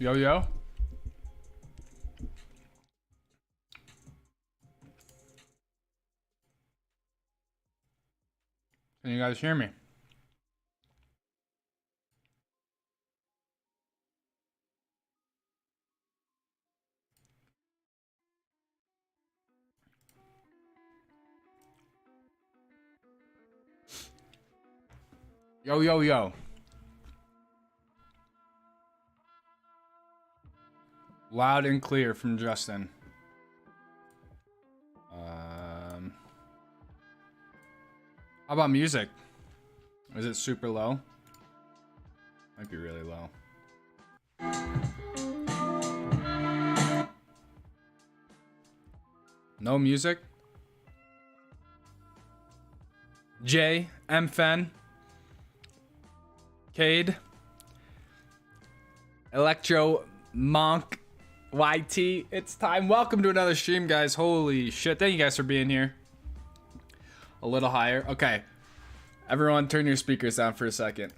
Yo, yo. Can you guys hear me? Yo, yo, yo. Loud and clear from Justin. How about music? Is it super low? Might be really low. No music? J, M Fen, Cade, Electro Monk, YT. It's time. Welcome to another stream, guys. Holy shit. Thank you guys for being here. A little higher. Okay. Everyone turn your speakers down for a second.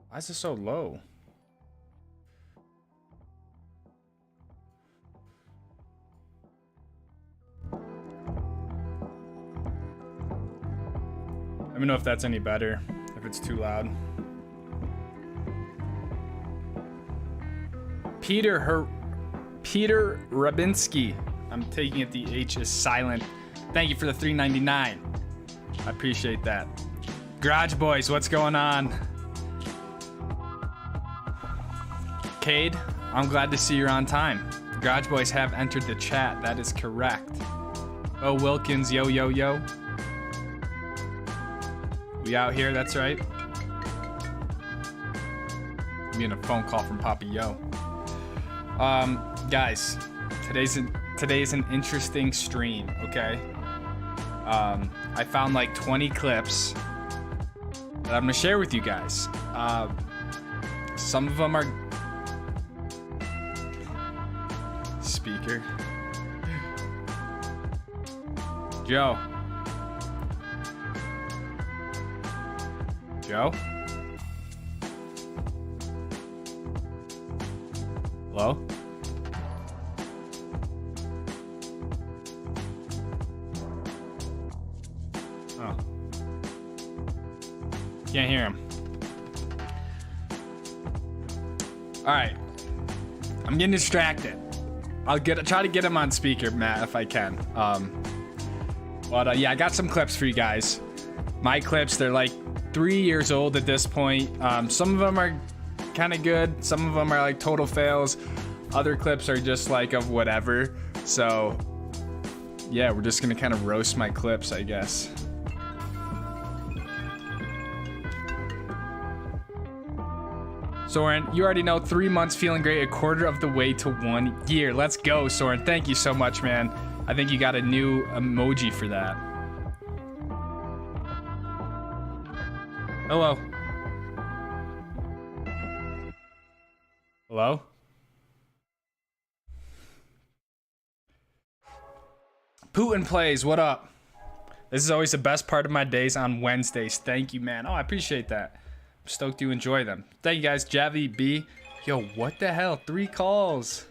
Why is this so low? Let me know if that's any better, if it's too loud. Peter Rabinski. I'm taking it the H is silent. Thank you for the $3.99. I appreciate that. Garage Boys, what's going on? Cade, I'm glad to see you're on time. Garage Boys have entered the chat. That is correct. Oh, Wilkins, yo, yo, yo. We out here, that's right. I'm getting a phone call from Papa Yo. Guys, today's an interesting stream, okay? I found like 20 clips that I'm gonna share with you guys. Some of them are speaker. Joe. Joe? Hello? Oh. Can't hear him. Alright. I'm getting distracted. I'll try to get him on speaker, Matt, if I can. Yeah, I got some clips for you guys. My clips, they're like 3 years old at this point. Some of them are kind of good. Some of them are like total fails. Other clips are just like of whatever. So yeah, we're just gonna kind of roast my clips, I guess. Soren, you already know 3 months feeling great, a quarter of the way to 1 year. Let's go, Soren. Thank you so much, man. I think you got a new emoji for that. Hello. Hello? Putin plays, what up? This is always the best part of my days on Wednesdays. Thank you, man. Oh, I appreciate that. I'm stoked you enjoy them. Thank you, guys. Javi B. Yo, what the hell? 3 calls.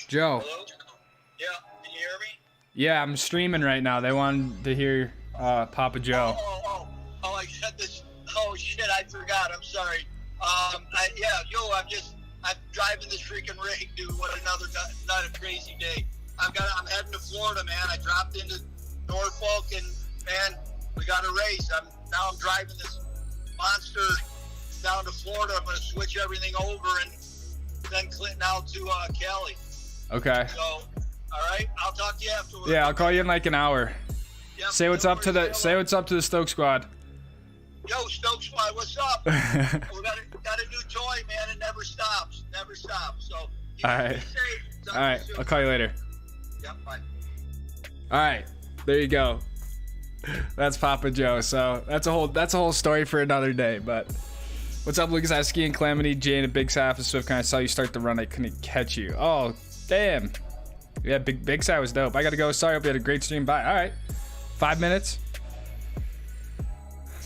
Joe. Hello? Yeah, can you hear me? Yeah, I'm streaming right now. They wanted to hear Papa Joe. Oh, I said this. Oh shit, I forgot. I'm sorry. I'm driving this freaking rig, dude. What not a crazy day. I'm heading to Florida, man. I dropped into Norfolk, and man, we got a race. Now I'm driving this monster down to Florida. I'm gonna switch everything over and then Clinton out to Cali. Okay. So, all right, I'll talk to you afterwards. Yeah, I'll call you in like an hour. Yep, say what's up to the Stoke Squad. Yo, Stoke Squad, what's up? We got a new toy, man. It never stops. So, all right. All right, I'll call you later. Yep, bye. All right, there you go. That's Papa Joe. So that's a whole story for another day. But what's up, Lucas? I was skiing Calamity, Jane, a big half of Swift. Kind of saw you start the run. I couldn't catch you. Oh, damn. Yeah, Big Side was dope. I gotta go. Sorry, hope you had a great stream. Bye. All right, 5 minutes.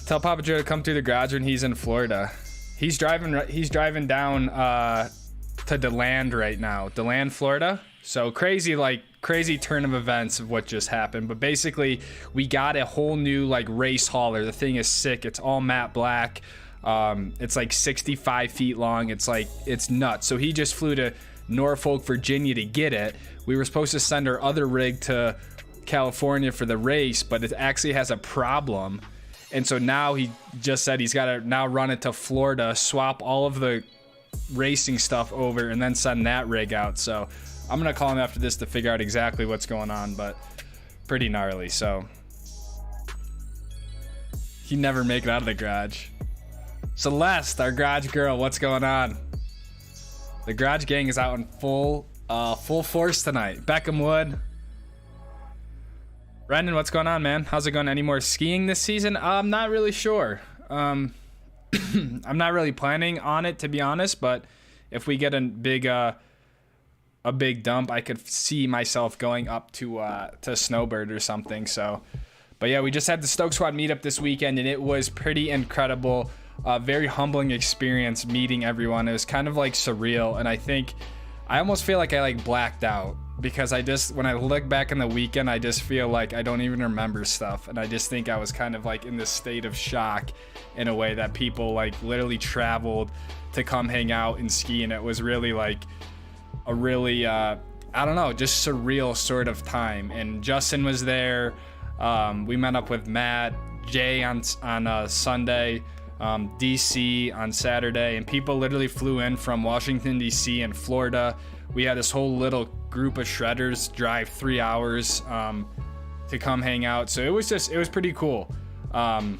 Tell Papa Joe to come through the garage when he's in Florida. He's driving down to DeLand right now, DeLand, Florida. So crazy turn of events of what just happened. But basically, we got a whole new like race hauler. The thing is sick. It's all matte black. It's like 65 feet long. It's nuts. So he just flew to Norfolk, Virginia to get it. We were supposed to send our other rig to California for the race, but it actually has a problem. And so now he just said he's got to now run it to Florida, swap all of the racing stuff over, and then send that rig out. So I'm going to call him after this to figure out exactly what's going on, but pretty gnarly. So he never make it out of the garage. Celeste, our garage girl, what's going on? The garage gang is out in full force tonight. Beckham Wood. Brendan, what's going on, man? How's it going? Any more skiing this season? I'm not really sure. I'm not really planning on it, to be honest, but if we get a big dump, I could see myself going up to Snowbird or something. So, but yeah, we just had the Stoke Squad meetup this weekend, and it was pretty incredible. Very humbling experience meeting everyone. It was kind of like surreal, and I almost feel like I like blacked out, because when I look back in the weekend, I just feel like I don't even remember stuff, and I just think I was kind of like in this state of shock in a way that people like literally traveled to come hang out and ski, and it was really like a really I don't know, just surreal sort of time. And Justin was there. We met up with Matt, Jay on Sunday, DC on Saturday, and people literally flew in from Washington DC and Florida. We had this whole little group of shredders drive 3 hours to come hang out. So it was pretty cool. And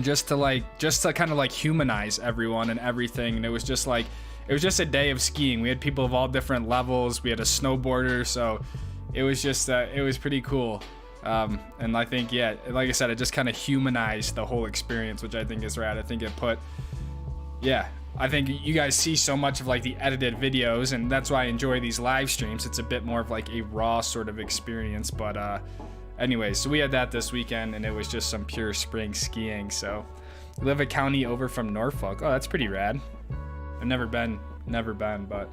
just to kind of like humanize everyone and everything. And it was just a day of skiing. We had people of all different levels. We had a snowboarder. So it was pretty cool. And I think, yeah, like I said, it just kind of humanized the whole experience, which I think is rad. I think you guys see so much of like the edited videos, and that's why I enjoy these live streams. It's a bit more of like a raw sort of experience. But anyways, so we had that this weekend, and it was just some pure spring skiing. So we live a county over from Norfolk. Oh, that's pretty rad. I've never been, but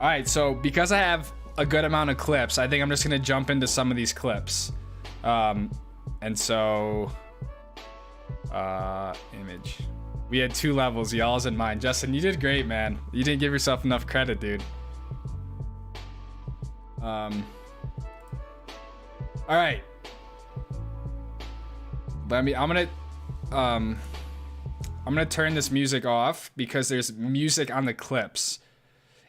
all right. So because I have a good amount of clips, I think I'm just gonna jump into some of these clips. And so image. We had 2 levels, y'all's and mine. Justin, you did great, man. You didn't give yourself enough credit, dude. All right. I'm gonna turn this music off because there's music on the clips.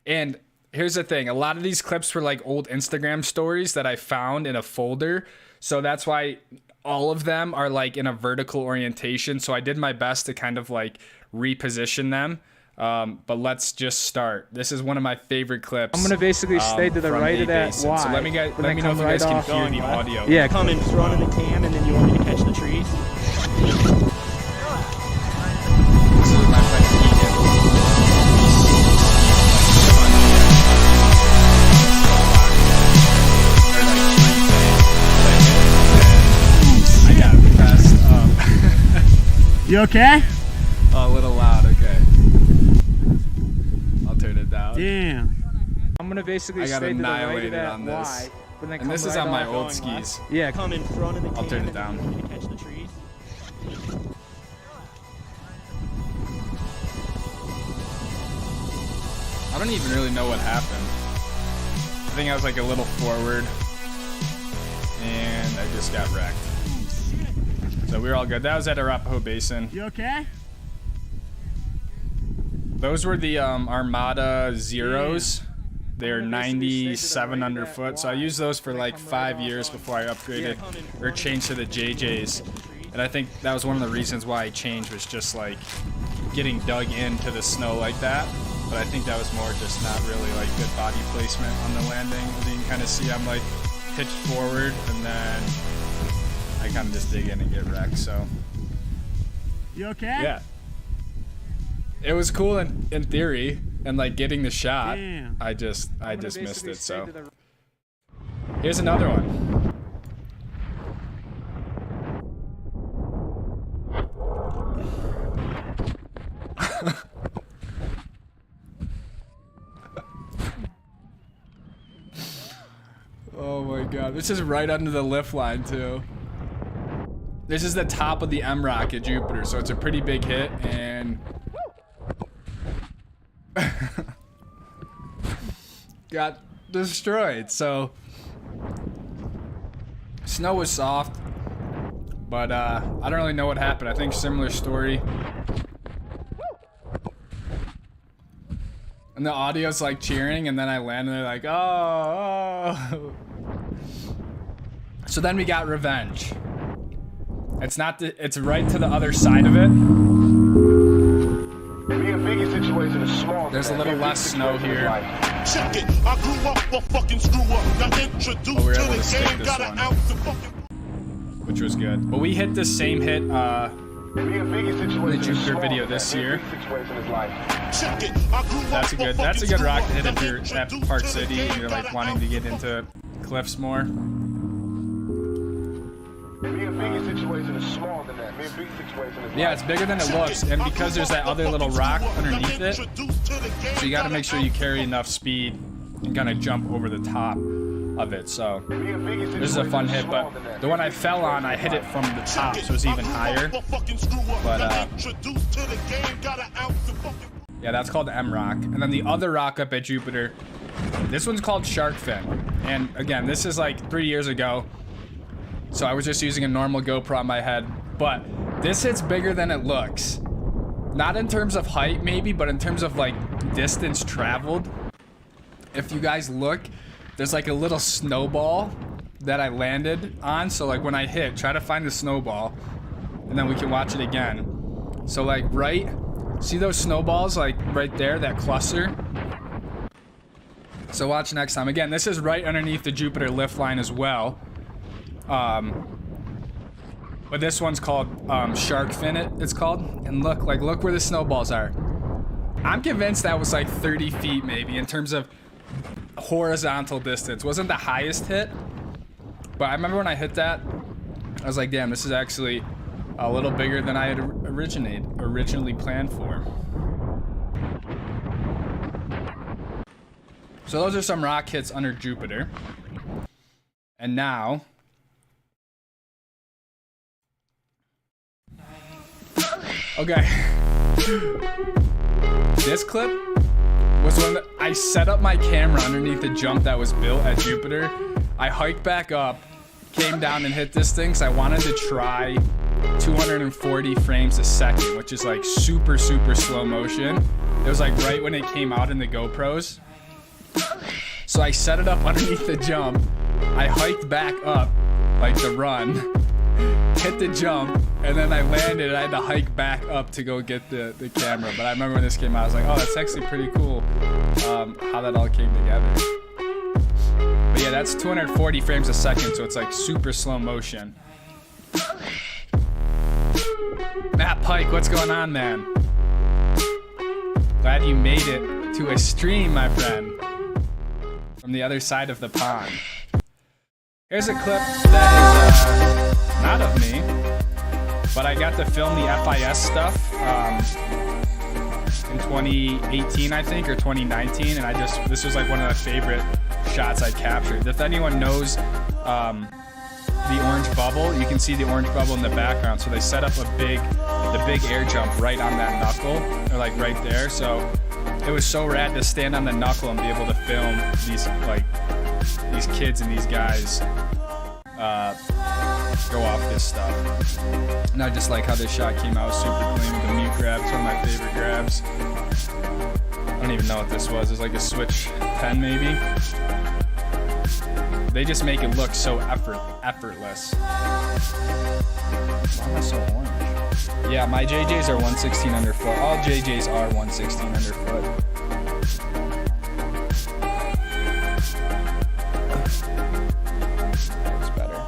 And here's the thing, a lot of these clips were like old Instagram stories that I found in a folder. So that's why all of them are like in a vertical orientation. So I did my best to kind of like reposition them. But let's just start. This is one of my favorite clips. I'm gonna basically stay to the right of that Y. So let me know if you guys can hear the audio. Yeah, come and just run in the cam, and then you want me to catch the trees. This is my friend Keegan. I got it fast. You okay? Oh, a little loud. Okay. I'll turn it down. Damn. I'm gonna basically stay to the right of annihilated that on this. Y. But then And this is right on my off. old skis. Yeah. Come in front of the cam, I'll turn it and then down. you want me to catch the trees. I don't even really know what happened. I think I was like a little forward, and I just got wrecked. So we were all good. That was at Arapahoe Basin. You okay? Those were the Armada Zeros. They're 97 underfoot. So I used those for like 5 years before I upgraded or changed to the JJs. And I think that was one of the reasons why I changed, was just like getting dug into the snow like that. But I think that was more just not really like good body placement on the landing. As you can kind of see, I'm like pitched forward, and then I kind of just dig in and get wrecked. So You okay? yeah, it was cool in theory. and like getting the shot, Damn. I just I'm gonna missed basically it. stay So to the- here's another one. Oh my god, this is right under the lift line too. This is the top of the M Rock at Jupiter, so it's a pretty big hit, and got destroyed. So snow was soft, but I don't really know what happened. I think similar story. And the audio's like cheering, and then I land and they're like, oh. So then we got revenge. It's not it's right to the other side of it. There's a little less snow here. Check it. I grew up a fucking screw up. Got introduced But we were to able to the stick game. this Got an one, ounce of fucking. which was good. But we hit the same hit in the Jupiter video this year. Check it. I grew That's a up good fucking rock to screw hit up. if you're at Park City and you're like wanting to get into cliffs more. Yeah, it's bigger than it looks, and because there's that other little rock underneath it, so you got to make sure you carry enough speed and kind of jump over the top of it. So this is a fun hit, but the one I fell on, I hit it from the top, so it's even higher. But yeah, that's called M Rock. And then the other rock up at Jupiter, this one's called Shark Fin. And again, this is like 3 years ago, so I was just using a normal GoPro on my head. But this hit's bigger than it looks. Not in terms of height maybe, but in terms of like distance traveled. If you guys look, there's like a little snowball that I landed on. So like when I hit, try to find the snowball, and then we can watch it again. So like see those snowballs like right there, that cluster? So watch next time. Again, this is right underneath the Jupiter lift line as well. But this one's called Shark Fin, it's called. And look where the snowballs are. I'm convinced that was like 30 feet maybe in terms of horizontal distance. Wasn't the highest hit, but I remember when I hit that, I was like, damn, this is actually a little bigger than I had originally planned for. So those are some rock hits under Jupiter. And now okay. This clip was when I set up my camera underneath the jump that was built at Jupiter. I hiked back up, came down and hit this thing because I wanted to try 240 frames a second, which is like super, super slow motion. It was like right when it came out in the GoPros. So I set it up underneath the jump. I hiked back up, like the run, hit the jump, and then I landed and I had to hike back up to go get the camera. But I remember when this came out, I was like, oh, that's actually pretty cool how that all came together. But yeah, that's 240 frames a second, so it's like super slow motion. Matt Pike, what's going on, man? Glad you made it to a stream, my friend, from the other side of the pond. Here's a clip that is not of me, but I got to film the FIS stuff in 2018, I think, or 2019, and this was like one of my favorite shots I captured. If anyone knows the orange bubble, you can see the orange bubble in the background. So they set up the big air jump right on that knuckle, or like right there. So it was so rad to stand on the knuckle and be able to film these kids and these guys go off this stuff. And I just like how this shot came out super clean with the mute grab. It's one of my favorite grabs. I don't even know what this was. It's like a Switch 10 maybe. They just make it look so effortless. Why am I so orange? Yeah, my JJs are 116 underfoot. All JJs are 116 underfoot. That's better.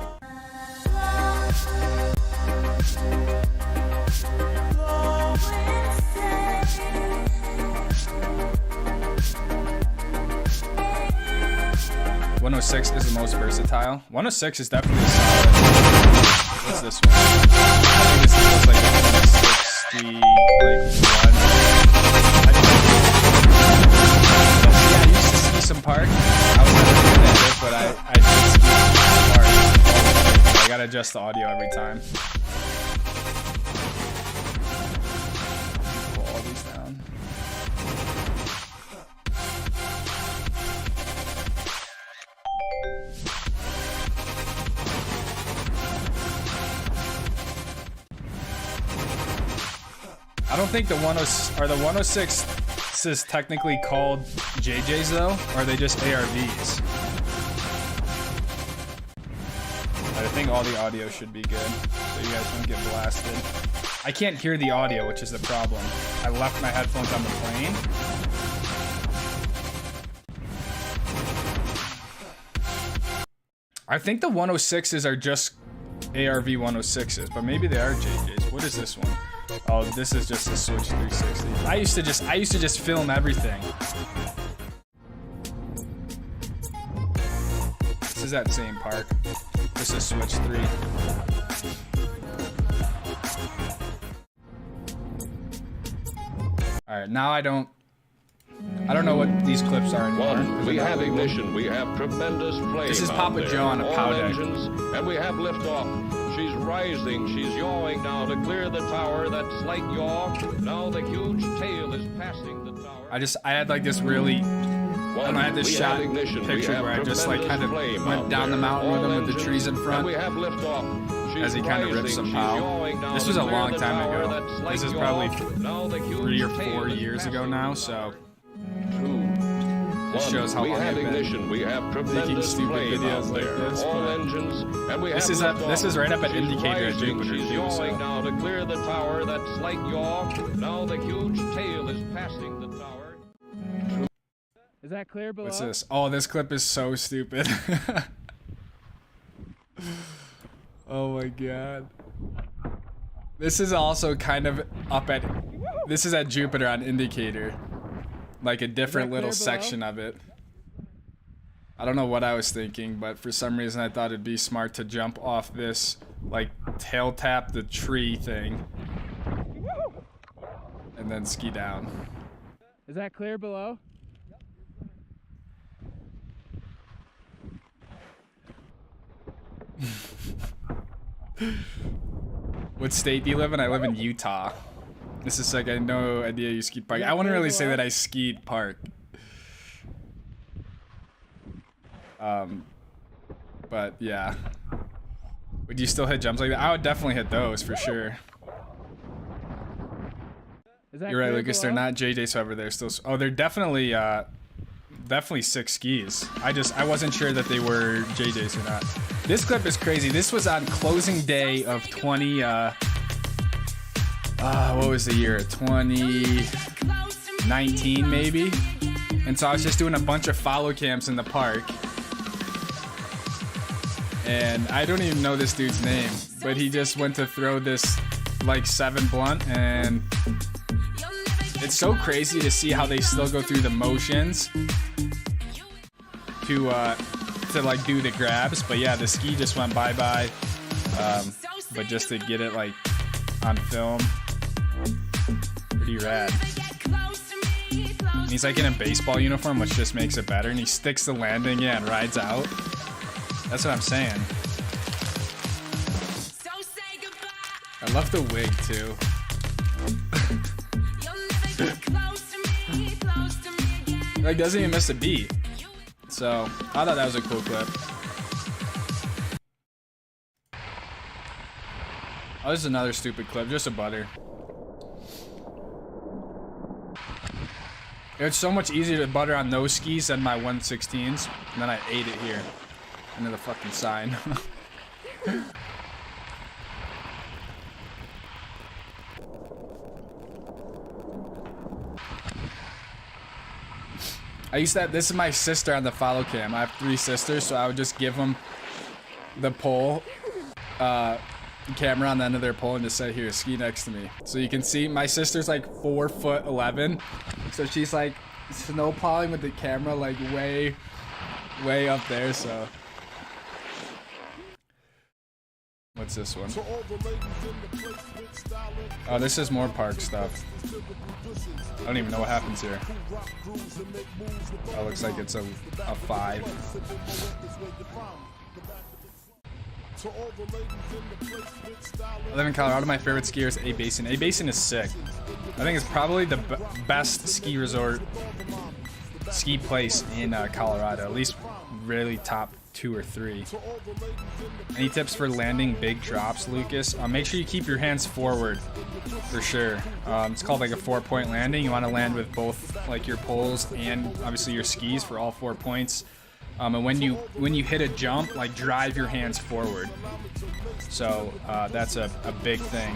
106 is the most versatile. 106 is definitely solid. What's this one? I think this looks like a 160, like one. Yeah, I used to ski some park. I was never good at it, but I did ski some park. I gotta adjust the audio every time. Pull all these down. I don't think the 106 is technically called JJs though, or are they just ARVs? I think all the audio should be good, so you guys don't get blasted. I can't hear the audio, which is the problem. I left my headphones on the plane. I think the 106s are just ARV 106s, but maybe they are JJs. What is this one? Oh, this is just a Switch 360. I used to just film everything. This is that same park. This is Switch 3. All right, now I don't know what these clips are anymore. We have ignition. We have tremendous flame. This is Papa Joe on a All pow deck. engines, and we have liftoff. She's rising. She's yawing now to clear the tower. That slight yaw. Now the huge tail is passing the tower. I had like this really, I had this shot picture where I just like kind of went down the mountain with him with the trees in front as he kind of rips some pow. This was a long time ago. This is probably 3 or 4 years ago now, so this shows how long I've been making stupid videos like this. But this is right up at Indicator at Jupiter too, so. Now to clear the tower, that slight yaw. Now the huge tail is passing the tower. Is that clear below? What's this? Oh, this clip is so stupid. Oh my god. This is also kind of up at, this is at Jupiter on Indicator. Like a different little section of it. I don't know what I was thinking, but for some reason I thought it'd be smart to jump off this, like tail tap the tree thing. And then ski down. Is that clear below? What state do you live in? I live in Utah. This is like, I had no idea you skied park. I wouldn't really say that I skied park. But yeah. Would you still hit jumps like that? I would definitely hit those for sure. You're right, Lucas. They're not JJs, however, they're still. Oh, they're definitely definitely 6 skis. I wasn't sure that they were JJs or not. This clip is crazy. This was on closing day of 20. What was the year? 2019 maybe. And so I was just doing a bunch of follow cams in the park. And I don't even know this dude's name, but he just went to throw this like 7 blunt, and it's so crazy to see how they still go through the motions to like do the grabs. But yeah, the ski just went bye-bye. But just to get it like on film, pretty rad. And he's like in a baseball uniform, which just makes it better. And he sticks the landing, yeah, and rides out. That's what I'm saying. I love the wig too. Like doesn't even miss a beat. So I thought that was a cool clip. Oh, this is another stupid clip, just a butter. It's so much easier to butter on those skis than my 116s, and then I ate it here. Into the fucking sign. I used to, this is my sister on the follow cam. I have 3 sisters, so I would just give them the pole, camera on the end of their pole and just say, here, ski next to me. So you can see my sister's like 4'11", so she's like snow plowing with the camera like way way up there, so. What's this one? Oh, this is more park stuff. I don't even know what happens here. Oh, looks like it's a 5. I live in Colorado. My favorite skier is A Basin. A Basin is sick. I think it's probably the best ski resort, ski place in Colorado. At least really top 2 or 3. Any tips for landing big drops, Lucas? Make sure you keep your hands forward for sure. It's called like a 4-point landing. You want to land with both like your poles and obviously your skis for all 4 points. And when you hit a jump, like drive your hands forward. So that's a big thing.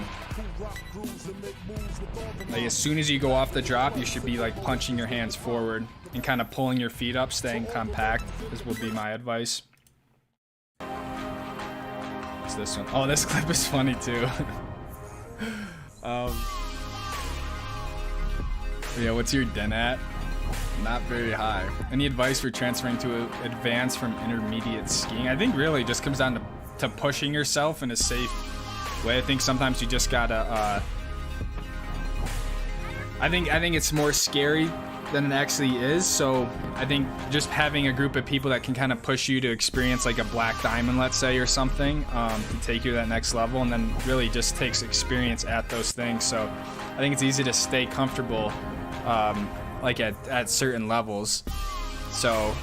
Like as soon as you go off the drop, you should be like punching your hands forward and kind of pulling your feet up, staying compact. This would be my advice. What's this one? Oh, this clip is funny too. Yeah, what's your den at? Not very high. Any advice for transferring to advanced from intermediate skiing? I think really just comes down to pushing yourself in a safe way. I think sometimes you just gotta I think it's more scary than it actually is. So I think just having a group of people that can kind of push you to experience like a black diamond, let's say, or something, to take you to that next level, and then really just takes experience at those things. So I think it's easy to stay comfortable like at certain levels. So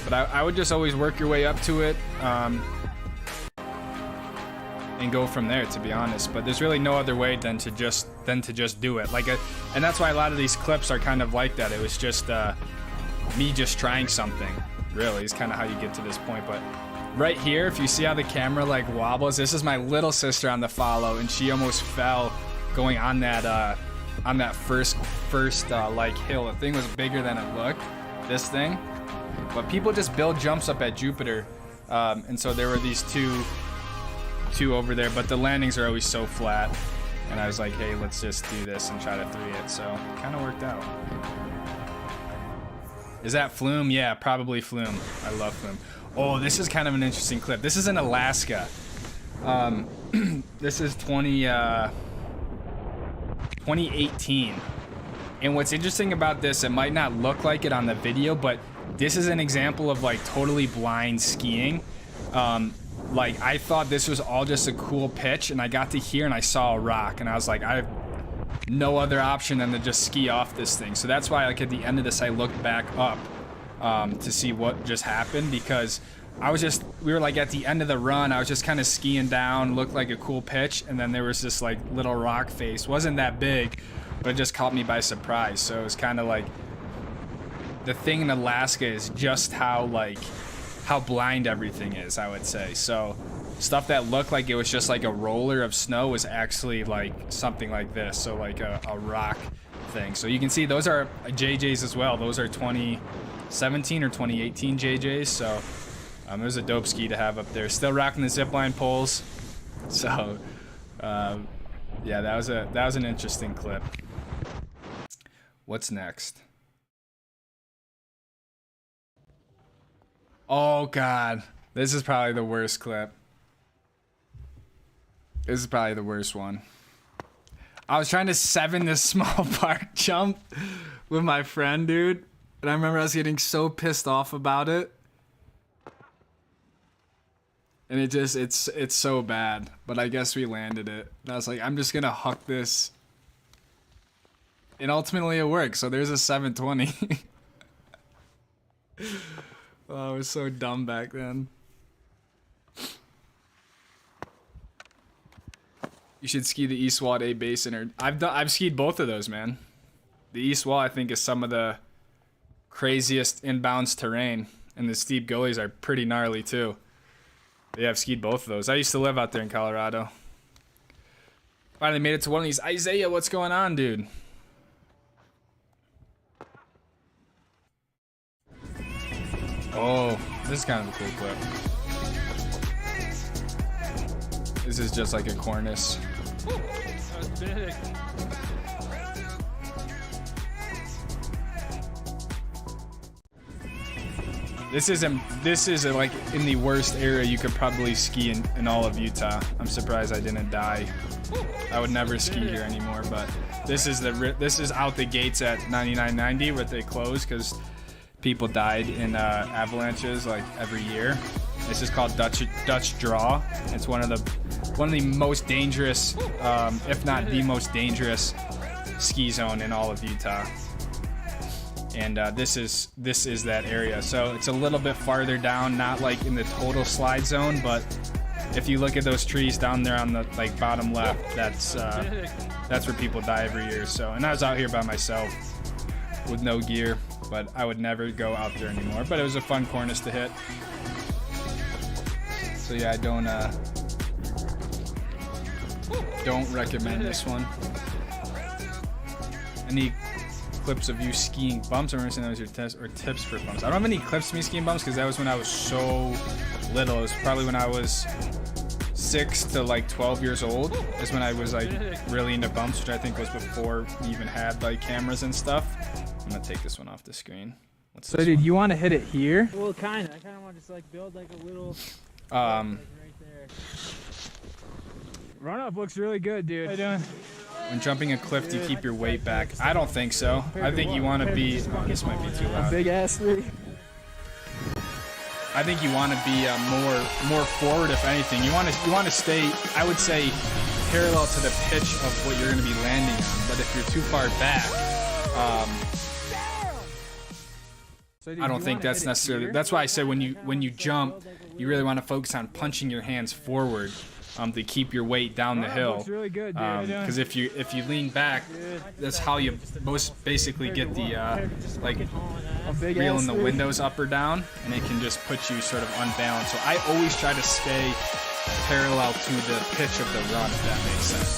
but I would just always work your way up to it and go from there, to be honest. But there's really no other way than to just do it. And that's why a lot of these clips are kind of like that. It was just me just trying something, really, is kind of how you get to this point. But right here, if you see how the camera like wobbles, this is my little sister on the follow, and she almost fell going on that first like hill. The thing was bigger than it looked, this thing. But people just build jumps up at Jupiter, and so there were these two over there, but the landings are always so flat, and I was like, hey, let's just do this and try to 3 it. So it kind of worked out. Is that Flume? Yeah, probably Flume. I love Flume. Oh, this is kind of an interesting clip. This is in Alaska. This is 2018. And what's interesting about this, it might not look like it on the video, but this is an example of like totally blind skiing. Like I thought this was all just a cool pitch, and I got to here and I saw a rock, and I was like, I have no other option than to just ski off this thing. So that's why like at the end of this I looked back up to see what just happened, because we were like at the end of the run, I was just kind of skiing down, looked like a cool pitch, and then there was this like little rock face. Wasn't that big, but it just caught me by surprise. So it was kind of like the thing in Alaska is just how blind everything is, I would say. So stuff that looked like it was just like a roller of snow was actually like something like this, so like a rock thing. So you can see those are JJs as well. Those are 2017 or 2018 JJs. So it was a dope ski to have up there. Still rocking the zipline poles. So yeah, that was an interesting clip. What's next? Oh God, this is probably the worst clip. This is probably the worst one. I was trying to 7 this small park jump with my friend, dude, and I remember I was getting so pissed off about it. And it's so bad, but I guess we landed it. And I was like, I'm just gonna huck this. And ultimately it worked, so there's a 720. Oh, I was so dumb back then. You should ski the East Wall at A Basin, or I've skied both of those, man. The East Wall I think is some of the craziest inbounds terrain, and the steep gullies are pretty gnarly too. But yeah, I've skied both of those. I used to live out there in Colorado. Finally made it to one of these. Isaiah, what's going on, dude? Oh, this is kind of a cool clip. This is just like a cornice. That's big. This is like in the worst area you could probably ski in all of Utah. I'm surprised I didn't die. I would never ski here anymore, but this is out the gates at 99.90 where they close because people died in avalanches like every year. This is called Dutch Draw. It's one of the most dangerous, if not the most dangerous, ski zone in all of Utah. And this is that area. So it's a little bit farther down, not like in the total slide zone, but if you look at those trees down there on the like bottom left, that's where people die every year. So, and I was out here by myself with no gear, but I would never go out there anymore. But it was a fun cornice to hit. So yeah, I don't recommend this one. Any clips of you skiing bumps? I remember saying that was your test or tips for bumps. I don't have any clips of me skiing bumps because that was when I was so little. It was probably when I was 6 to like 12 years old is when I was like really into bumps, which I think was before we even had like cameras and stuff. I'm gonna take this one off the screen. So dude, you want to hit it here? Well, kind of. I kind of want to just like build like a little. Like right there. Run up looks really good, dude. How you doing? When jumping a cliff, do you keep your weight back? I don't think so. I think you want to be. Oh, this might be too loud. Big ass three. I think you want to be more forward, if anything. You want to stay, I would say, parallel to the pitch of what you're going to be landing on. But if you're too far back, I don't think that's necessarily. That's why I said when you jump, you really want to focus on punching your hands forward. To keep your weight down the hill, because if you lean back, that's how you most basically get the like reeling the windows up or down, and it can just put you sort of unbalanced. So I always try to stay parallel to the pitch of the run, if that makes sense.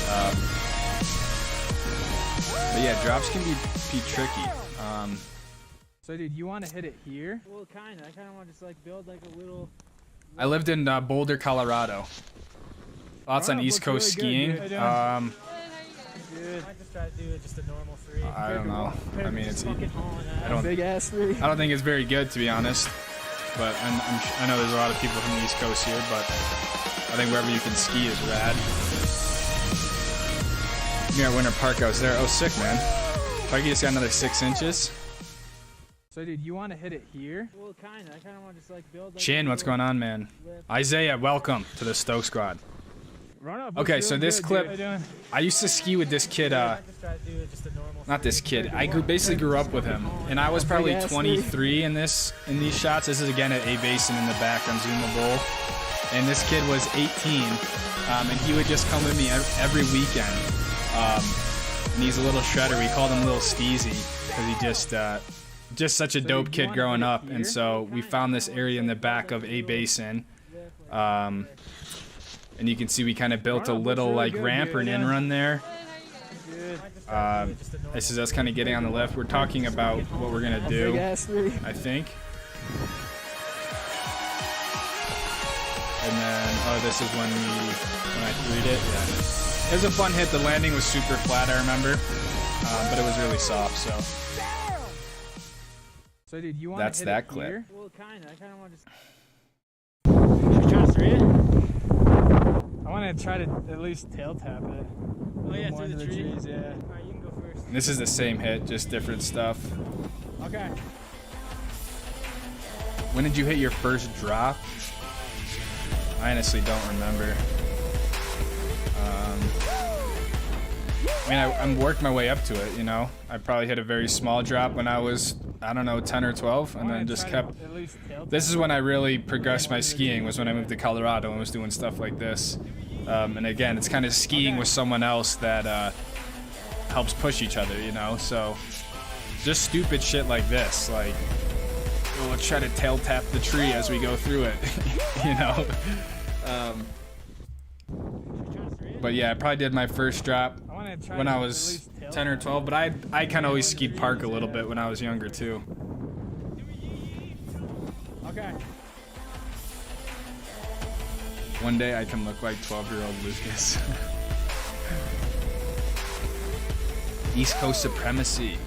So, but yeah, drops can be tricky. So dude, you want to hit it here? Well, kind of. I kind of want to just like build like a little. I lived in Boulder, Colorado. Lots on East Coast skiing. Good. I just try to do it just a normal three. I don't know. I mean, Big ass three. I don't think it's very good, to be honest. But I know there's a lot of people from the East Coast here, but I think wherever you can ski is rad. Near Winter Park, I was there. Oh, sick, man. Parky just got another 6 inches. So dude, you want to hit it here? Well, kind of. I kind of want to just like build. Like Chin, what's going on, man? Isaiah, welcome to the Stoke Squad. Okay, so this clip, I used to ski with this kid. Not this kid. I basically grew up with him, and I was probably 23 in these shots. This is again at A Basin in the back on Zuma Bowl, and this kid was 18, and he would just come with me every weekend. And he's a little shredder. We called him Little Steezy because he just such a dope kid growing up. And so we found this area in the back of A Basin, and you can see we kind of built a little like ramp or an in-run there. This is us kind of getting on the lift. We're talking about what we're gonna do, I think. And then this is when I threed it. Yeah, it was a fun hit. The landing was super flat, I remember, but it was really soft. So dude, you want that's to hit that it clip. Here? Well, kind of. I kind of want to. Should we try to three it? I want to try to at least tail tap it. Oh yeah, through the trees. Yeah. All right, you can go first. This is the same hit, just different stuff. Okay. When did you hit your first drop? I honestly don't remember. I mean, I worked my way up to it, you know. I probably hit a very small drop when I was, I don't know, 10 or 12, and then just kept. This is when I really progressed my skiing, was when I moved to Colorado and was doing stuff like this. And again, it's kind of skiing with someone else that helps push each other, you know. So just stupid shit like this, like we'll try to tail tap the tree as we go through it, you know. But yeah, I probably did my first drop when I was 10 or 12, but I kind of always skied park a little bit when I was younger too. Okay. One day I can look like 12-year-old Lucas. East Coast supremacy.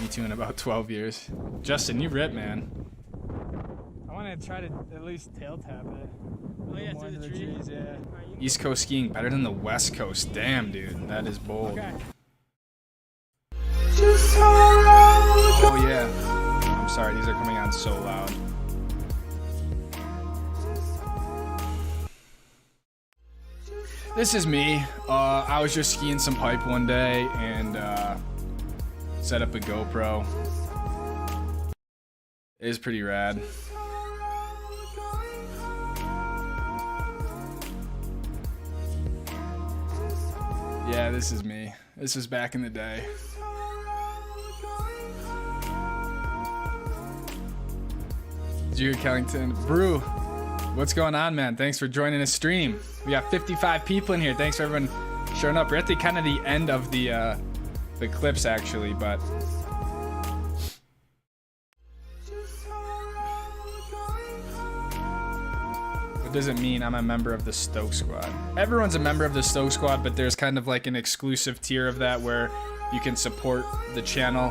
Me too in about 12 years. Justin, you rip, man. I want to try to at least tail tap it. Oh yeah, through the trees. Yeah. East Coast skiing better than the West Coast. Damn, dude, that is bold. Okay. Oh yeah. I'm sorry, these are coming on so loud. This is me. I was just skiing some pipe one day and set up a GoPro. It is pretty rad. Yeah, this is me. This was back in the day. Dear Kellington, Brew, what's going on, man? Thanks for joining the stream. We got 55 people in here. Thanks for everyone showing up. We're at the kind of the end of the clips actually, but what does it mean I'm a member of the Stoke Squad? Everyone's a member of the Stoke Squad, but there's kind of like an exclusive tier of that where you can support the channel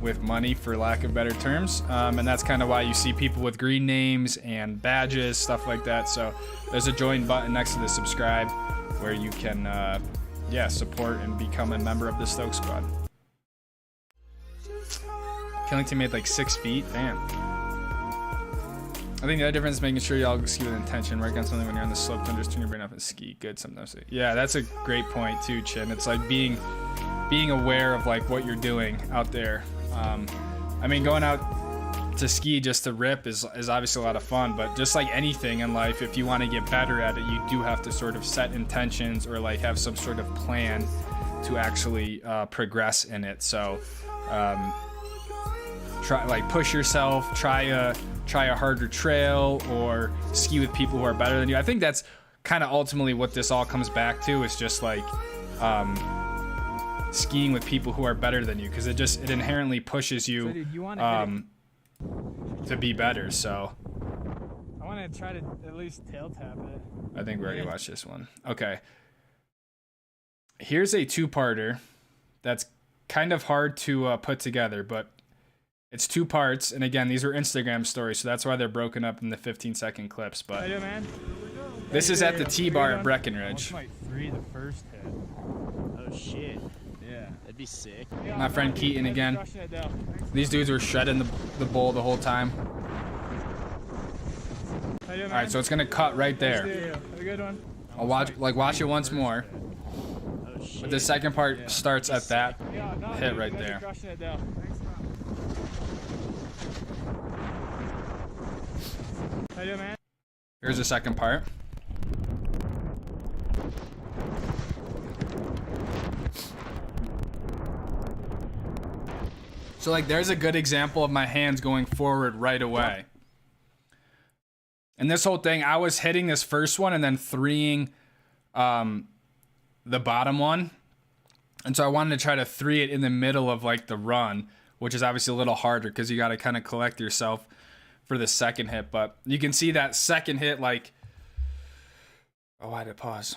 with money, for lack of better terms, and that's kind of why you see people with green names and badges, stuff like that. So there's a join button next to the subscribe where you can yeah, support and become a member of the Stoke Squad. Killington made like 6 feet. Damn. I think the other difference is making sure y'all ski with intention. Work on something when you're on the slope, then just turn your brain off and ski. Good sometimes. Yeah, that's a great point too, Chin. It's like being aware of like what you're doing out there. I mean, going out to ski just to rip is obviously a lot of fun, but just like anything in life, if you want to get better at it, you do have to sort of set intentions or like have some sort of plan to actually progress in it. So try, like, push yourself, try a harder trail, or ski with people who are better than you. I think that's kind of ultimately what this all comes back to, is just like skiing with people who are better than you, because it inherently pushes you, So, dude, you wanna to be better. So I want to try to at least tail tap it. I think we already watched this one. Okay, here's a two-parter that's kind of hard to put together, but it's 2 parts, and again, these were Instagram stories, so that's why they're broken up in the 15-second clips. But How you doing, man? this is at the T-bar at Almost Breckenridge. like 3 the first hit. Oh shit. Yeah. That'd be sick. My friend Keaton again. Crushing it down. These dudes were shredding the bowl the whole time. How you doing, All right, so it's gonna cut right there. Have a good one. I'll watch it once more. Oh shit. But the second part starts at that Yeah, no, hit dude, right you guys are there. crushing it down. How you doing, man? Here's the second part. So like, there's a good example of my hands going forward right away. And this whole thing, I was hitting this first one and then threeing the bottom one. And so I wanted to try to 3 it in the middle of like the run, which is obviously a little harder because you got to kind of collect yourself for the second hit. But you can see that second hit, like, oh, I had to pause.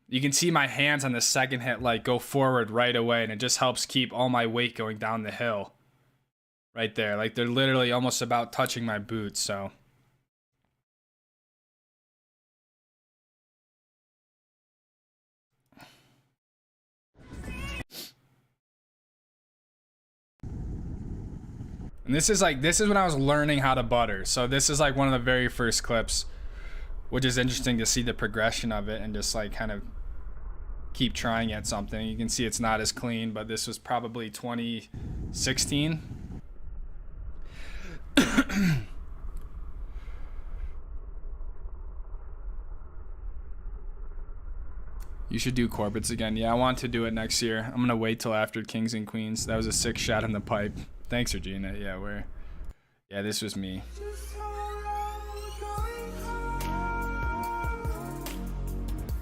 You can see my hands on the second hit like go forward right away, and it just helps keep all my weight going down the hill right there. Like, they're literally almost about touching my boots. So and this is when I was learning how to butter. So this is like one of the very first clips, which is interesting to see the progression of it and just like kind of keep trying at something. You can see it's not as clean, but this was probably 2016. You should do Corbetts again. Yeah, I want to do it next year. I'm gonna wait till after Kings and Queens. That was a 6 shot in the pipe. Thanks, Regina. Yeah, this was me.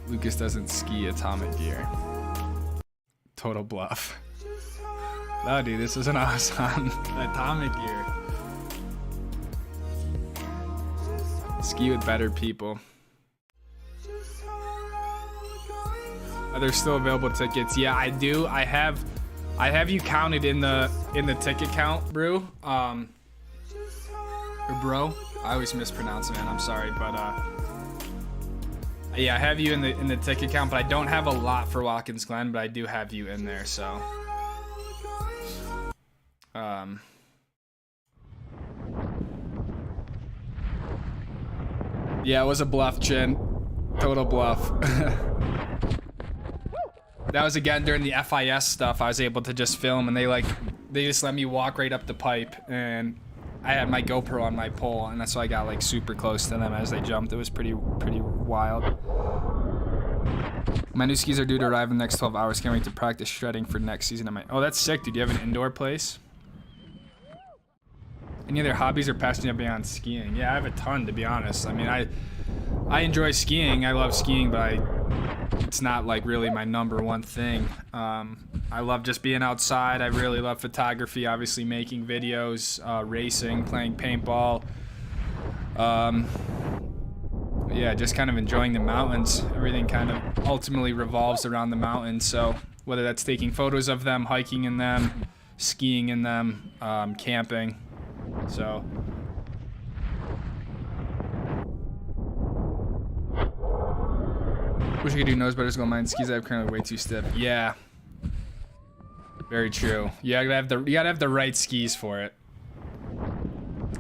Lucas doesn't ski Atomic Gear. Total bluff. No, dude, this was an awesome Atomic Gear. Ski with better people. Are there still available tickets? Yeah, I do. I have I have you counted in the ticket count, Brew. Or Bro. I always mispronounce it, man. I'm sorry, but yeah, I have you in the ticket count, but I don't have a lot for Watkins Glen, but I do have you in there, so. Yeah, it was a bluff, Chin. Total bluff. That was again during the FIS stuff. I was able to just film, and they just let me walk right up the pipe, and I had my GoPro on my pole, and that's why I got like super close to them as they jumped. It was pretty wild. My new skis are due to arrive in the next 12 hours. Can't wait to practice shredding for next season. Oh, that's sick, dude. Do you have an indoor place? Any other hobbies or passion beyond skiing? Yeah, I have a ton, to be honest. I mean, I enjoy skiing. I love skiing, but it's not like really my number one thing. I love just being outside. I really love photography, obviously making videos, racing, playing paintball. Yeah, just kind of enjoying the mountains. Everything kind of ultimately revolves around the mountains. So whether that's taking photos of them, hiking in them, skiing in them, camping. So wish I could do nose better to go mine skis. I have currently way too stiff. Yeah, very true. You gotta have the right skis for it.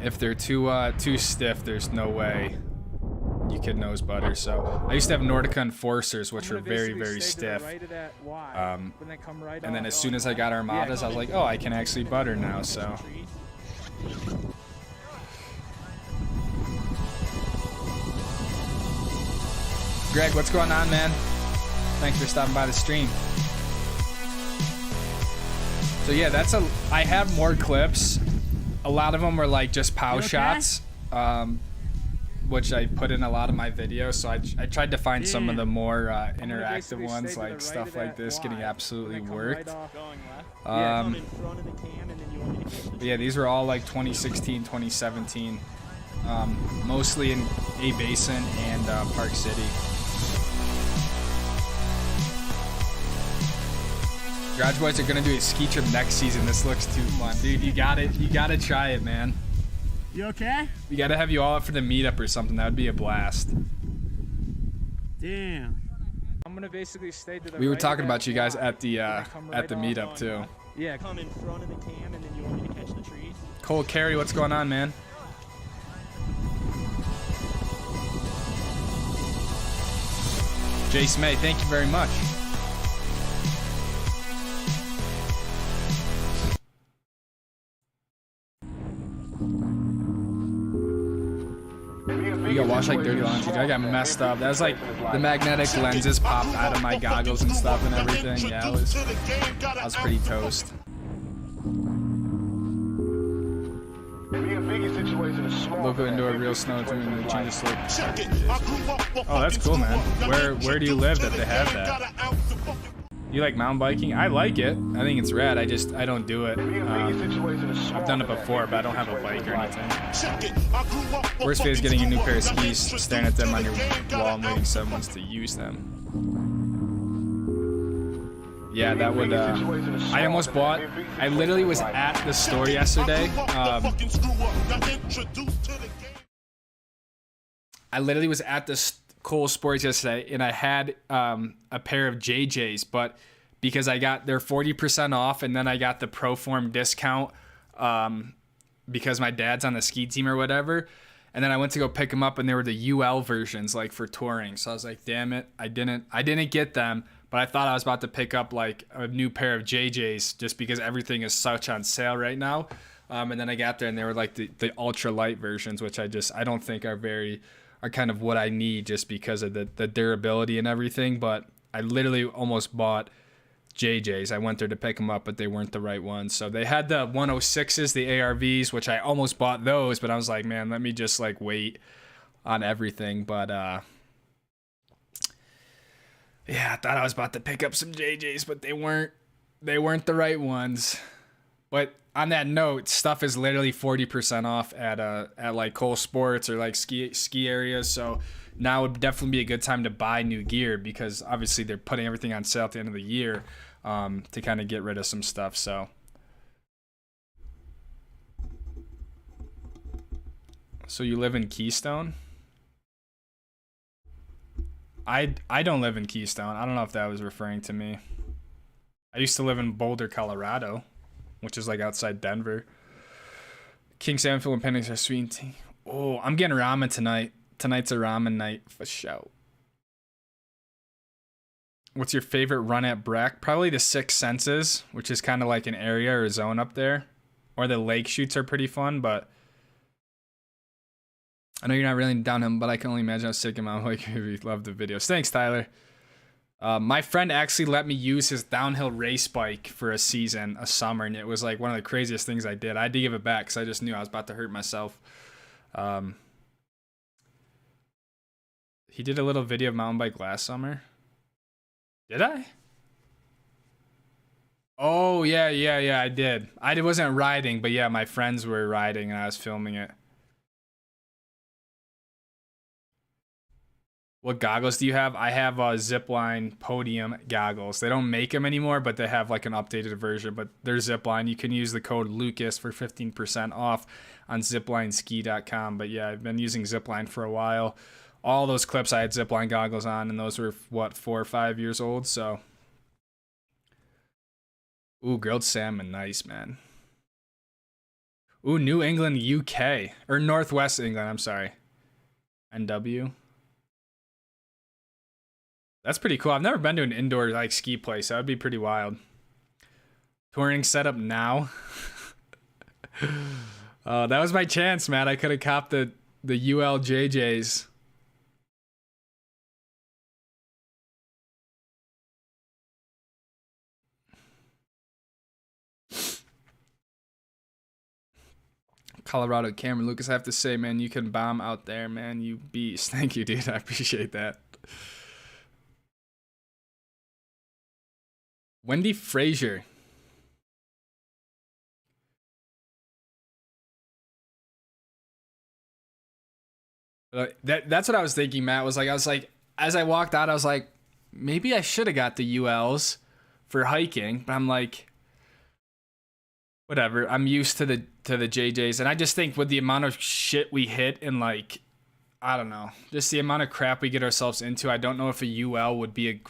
If they're too stiff, there's no way you can nose butter. So I used to have Nordica Enforcers, which were very stiff. And then as soon as I got Armadas, I was like, oh, I can actually butter now. So. Greg, what's going on, man? Thanks for stopping by the stream. So yeah, I have more clips. A lot of them were like just pow shots, which I put in a lot of my videos. So I tried to find some of the more interactive ones, like stuff like this getting absolutely worked. Yeah, these were all like 2016, 2017, mostly in A Basin and Park City. Garage Boys are gonna do a ski trip next season. This looks too fun, dude. You gotta try it, man. You okay? We gotta have you all up for the meetup or something. That would be a blast. Damn. I'm gonna basically stay to the We were talking about you guys at the meetup too. Yeah, come in front of the cam and then you want me to catch the trees. Cole Carey, what's going on, man? Jace May, thank you very much. You got washed like dirty laundry. I got messed up. That was like the magnetic lenses popped out of my goggles and stuff and everything. Yeah, I was pretty toast. Local indoor real snow doing the change of slope. Oh, that's cool, man. Where do you live that they have that? You like mountain biking? I like it. I think it's rad. I don't do it. I've done it before, but I don't have a bike or anything. Worst phase is getting a new pair of skis, staring at them on your wall and waiting 7 months to use them. Yeah, that would, I almost bought, I literally was at the store yesterday. I literally was at the Cole Sports yesterday, and I had a pair of JJs, but because I got their 40% off, and then I got the Proform discount because my dad's on the ski team or whatever, and then I went to go pick them up, and they were the UL versions, like for touring. So I was like, damn it, I didn't get them, but I thought I was about to pick up like a new pair of JJs just because everything is such on sale right now. And then I got there, and they were like the ultra light versions, which I don't think are kind of what I need just because of the durability and everything. But I literally almost bought JJs. I went there to pick them up, but they weren't the right ones. So they had the 106s, the ARVs, which I almost bought those, but I was like, man, let me just like wait on everything. But yeah, I thought I was about to pick up some JJs, but they weren't the right ones. But on that note, stuff is literally 40% off at like Cole Sports or like ski areas. So now would definitely be a good time to buy new gear because obviously they're putting everything on sale at the end of the year. to kind of get rid of some stuff. So you live in Keystone? I don't live in Keystone. I don't know if that was referring to me. I used to live in Boulder, Colorado, which is like outside Denver. King salmon filled appendix are sweet and tea. Oh, I'm getting ramen tonight. Tonight's a ramen night for sure. What's your favorite run at Breck? Probably the Six Senses, which is kind of like an area or a zone up there. Or the lake shoots are pretty fun, but I know you're not really downhill, but I can only imagine how sick I'm like if you love the videos. Thanks, Tyler. My friend actually let me use his downhill race bike for a season, a summer, and it was like one of the craziest things I did. I had to give it back because I just knew I was about to hurt myself. He did a little video of mountain bike last summer. Did I? Oh, yeah, I did. I wasn't riding, but yeah, my friends were riding and I was filming it. What goggles do you have? I have Zipline Podium goggles. They don't make them anymore, but they have like an updated version. But they're Zipline. You can use the code Lucas for 15% off on ziplineski.com. But yeah, I've been using Zipline for a while. All those clips I had Zipline goggles on, and those were, what, 4 or 5 years old, so. Ooh, grilled salmon, nice, man. Ooh, New England, UK. Or Northwest England, I'm sorry. NW. That's pretty cool. I've never been to an indoor, like, ski place. That would be pretty wild. Touring setup now. That was my chance, man. I could have copped the ULJJs. Colorado Cameron Lucas, I have to say, man, you can bomb out there, man. You beast. Thank you, dude. I appreciate that. Wendy Frazier. That's what I was thinking, Matt. I was like, as I walked out, I was like, maybe I should have got the ULs for hiking, but I'm like, whatever. I'm used to the JJs, and I just think with the amount of shit we hit and like, I don't know, just the amount of crap we get ourselves into, I don't know if a UL would be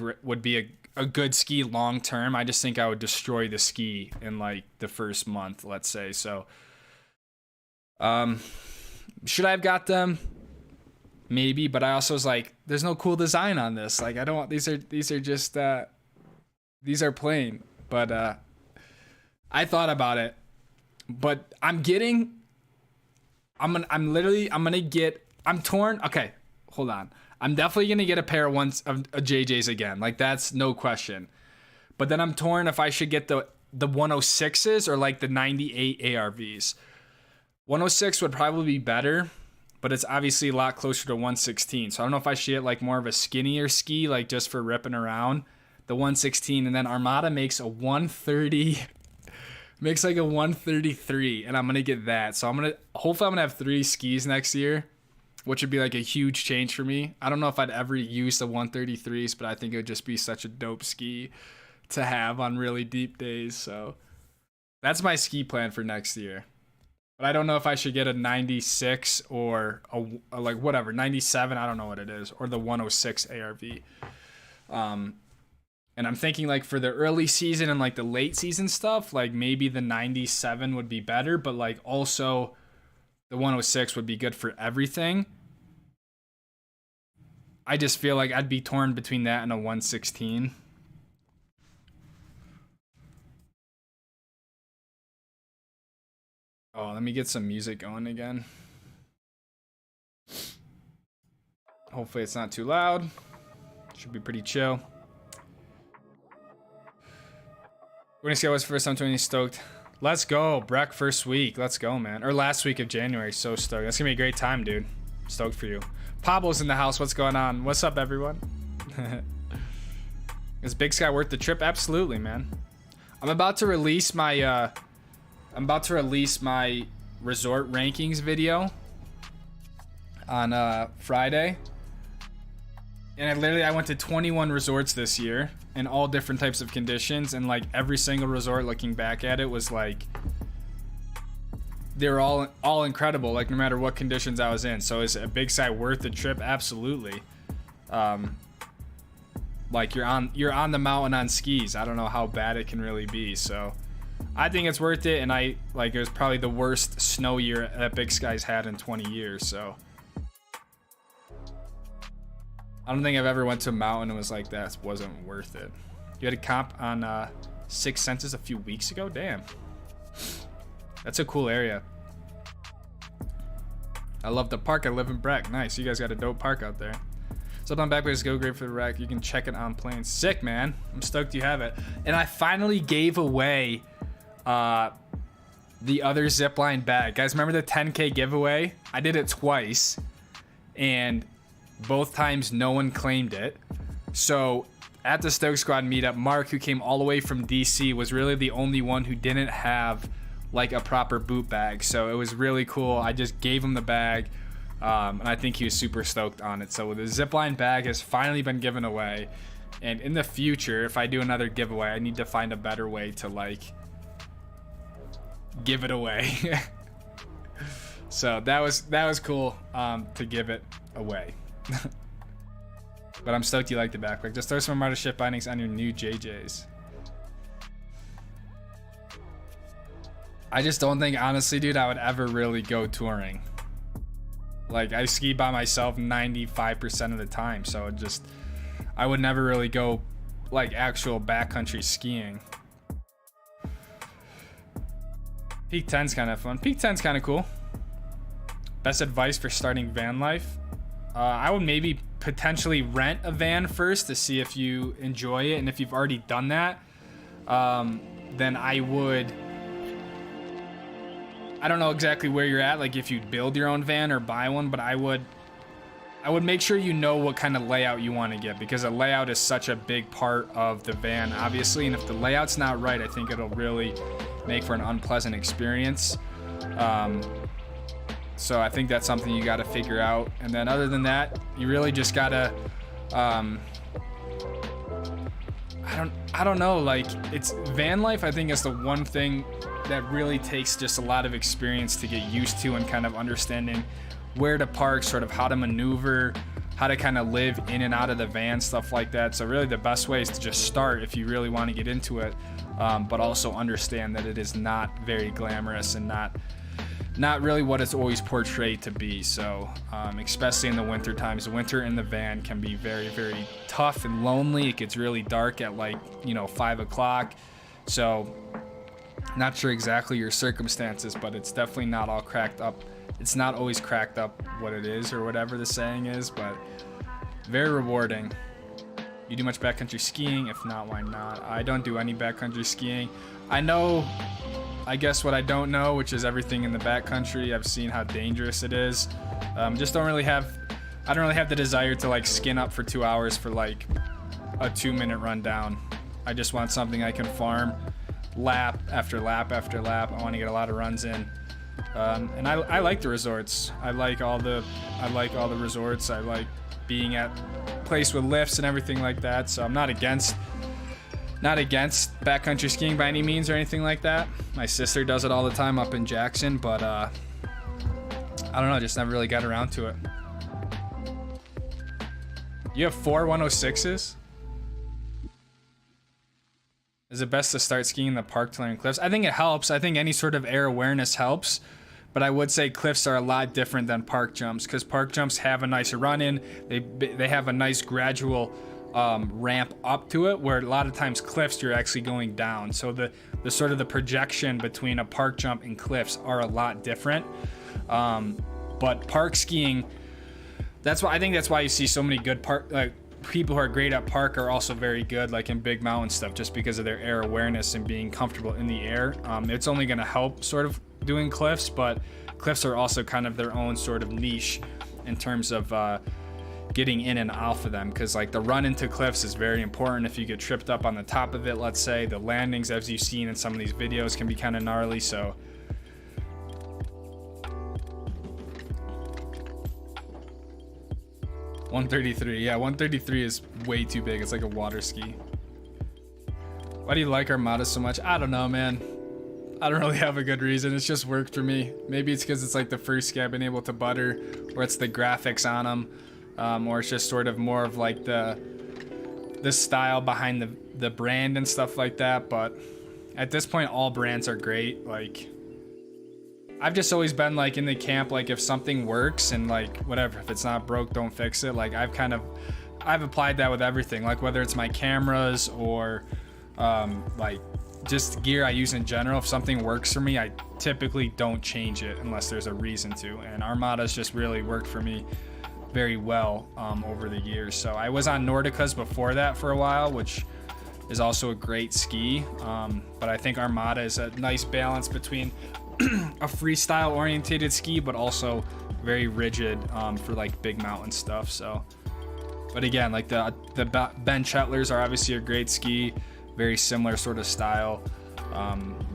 a good ski long term. I just think I would destroy the ski in like the first month, let's say. So, should I have got them? Maybe, but I also was like, there's no cool design on this. Like, I don't want, these are just these are plain. But I thought about it, but I'm torn. Okay, hold on. I'm definitely gonna get a pair of JJs again. Like, that's no question. But then I'm torn if I should get the 106s or like the 98 ARVs. 106 would probably be better, but it's obviously a lot closer to 116. So I don't know if I should get like more of a skinnier ski, like just for ripping around. The 116, and then Armada makes a 130. Makes like a 133, and I'm gonna get that. So hopefully I'm gonna have 3 skis next year, which would be like a huge change for me. I don't know if I'd ever use the 133s, but I think it would just be such a dope ski to have on really deep days. So that's my ski plan for next year. But I don't know if I should get a 96 or a like whatever, 97, I don't know what it is, or the 106 ARV. And I'm thinking like for the early season and like the late season stuff, like maybe the 97 would be better, but like also the 106 would be good for everything. I just feel like I'd be torn between that and a 116. Oh, let me get some music going again. Hopefully it's not too loud. Should be pretty chill. Winning Scale was first time 20 stoked. Let's go. Breck first week. Let's go, man. Or last week of January. So stoked. That's gonna be a great time, dude. Stoked for you. Pablo's in the house. What's going on? What's up, everyone? Is Big Sky worth the trip? Absolutely, man. I'm about to release my resort rankings video on Friday. And I went to 21 resorts this year in all different types of conditions, and like every single resort, looking back at it, was like they were all incredible, like no matter what conditions I was in. So is a Big Sky worth the trip? Absolutely. Like you're on the mountain on skis. I don't know how bad it can really be. So I think it's worth it, and it was probably the worst snow year that Big Sky's had in 20 years. So I don't think I've ever went to a mountain and was like, that wasn't worth it. You had a comp on Six Senses a few weeks ago? Damn. That's a cool area. I love the park. I live in Breck. Nice. You guys got a dope park out there. So up on Backcountry, go great for the wreck. You can check it on plane. Sick, man. I'm stoked you have it. And I finally gave away the other zipline bag. Guys, remember the 10K giveaway? I did it twice, and both times no one claimed it. So at the Stoke Squad meetup, Mark, who came all the way from DC, was really the only one who didn't have like a proper boot bag. So it was really cool. I just gave him the bag, and I think he was super stoked on it. So the zipline bag has finally been given away, and in the future, if I do another giveaway, I need to find a better way to like give it away. So that was cool to give it away. But I'm stoked you like the backpack. Just throw some Artist Shift bindings on your new JJs. I just don't think, honestly, dude, I would ever really go touring. Like, I ski by myself 95% of the time, so I would never really go like actual backcountry skiing. Peak 10's kind of fun. Peak 10's kind of cool. Best advice for starting van life? I would maybe potentially rent a van first to see if you enjoy it, and if you've already done that, then I don't know exactly where you're at, like if you build your own van or buy one, but I would make sure you know what kind of layout you want to get, because a layout is such a big part of the van, obviously, and if the layout's not right, I think it'll really make for an unpleasant experience. So I think that's something you got to figure out. And then other than that, you really just gotta, I don't know, like, it's van life, I think, is the one thing that really takes just a lot of experience to get used to, and kind of understanding where to park, sort of how to maneuver, how to kind of live in and out of the van, stuff like that. So really the best way is to just start if you really want to get into it, but also understand that it is not very glamorous and not really what it's always portrayed to be. So especially in the winter times, the winter in the van can be very, very tough and lonely. It gets really dark at 5 o'clock. So not sure exactly your circumstances, but it's definitely not all cracked up. It's not always cracked up what it is, or whatever the saying is, but very rewarding. You do much backcountry skiing? If not, why not? I don't do any backcountry skiing. I guess what I don't know, which is everything in the backcountry. I've seen how dangerous it is. I don't really have the desire to like skin up for 2 hours for like a 2-minute rundown. I just want something I can farm lap after lap after lap. I want to get a lot of runs in. And I like the resorts. I like all the resorts. I like being at place with lifts and everything like that. So I'm not against backcountry skiing by any means or anything like that. My sister does it all the time up in Jackson, but I don't know, just never really got around to it. You have 4 106s? Is it best to start skiing in the park to learn cliffs? I think it helps. I think any sort of air awareness helps, but I would say cliffs are a lot different than park jumps, because park jumps have a nice run in. They have a nice gradual ramp up to it, where a lot of times cliffs you're actually going down. So the sort of the projection between a park jump and cliffs are a lot different. But park skiing, I think that's why you see so many good people who are great at park are also very good like in big mountain stuff, just because of their air awareness and being comfortable in the air. It's only going to help sort of doing cliffs, but cliffs are also kind of their own sort of niche in terms of getting in and off of them, because like the run into cliffs is very important. If you get tripped up on the top of it, let's say, the landings, as you've seen in some of these videos, can be kind of gnarly. So 133. Yeah, 133 is way too big. It's like a water ski. Why do you like Armada so much? I don't know, man. I don't really have a good reason. It's just worked for me. Maybe it's because it's like the first ski I've been able to butter, or it's the graphics on them, or it's just sort of more of like the style behind the brand and stuff like that. But at this point, all brands are great. Like, I've just always been like in the camp, like if something works and like whatever, if it's not broke, don't fix it. Like I've applied that with everything, like whether it's my cameras or like just gear I use in general. If something works for me, I typically don't change it unless there's a reason to. And Armada's just really worked for me very well over the years. So I was on Nordicas before that for a while, which is also a great ski. But I think Armada is a nice balance between a freestyle orientated ski, but also very rigid for like big mountain stuff. So, but again, like the Ben Chetlers are obviously a great ski, very similar sort of style.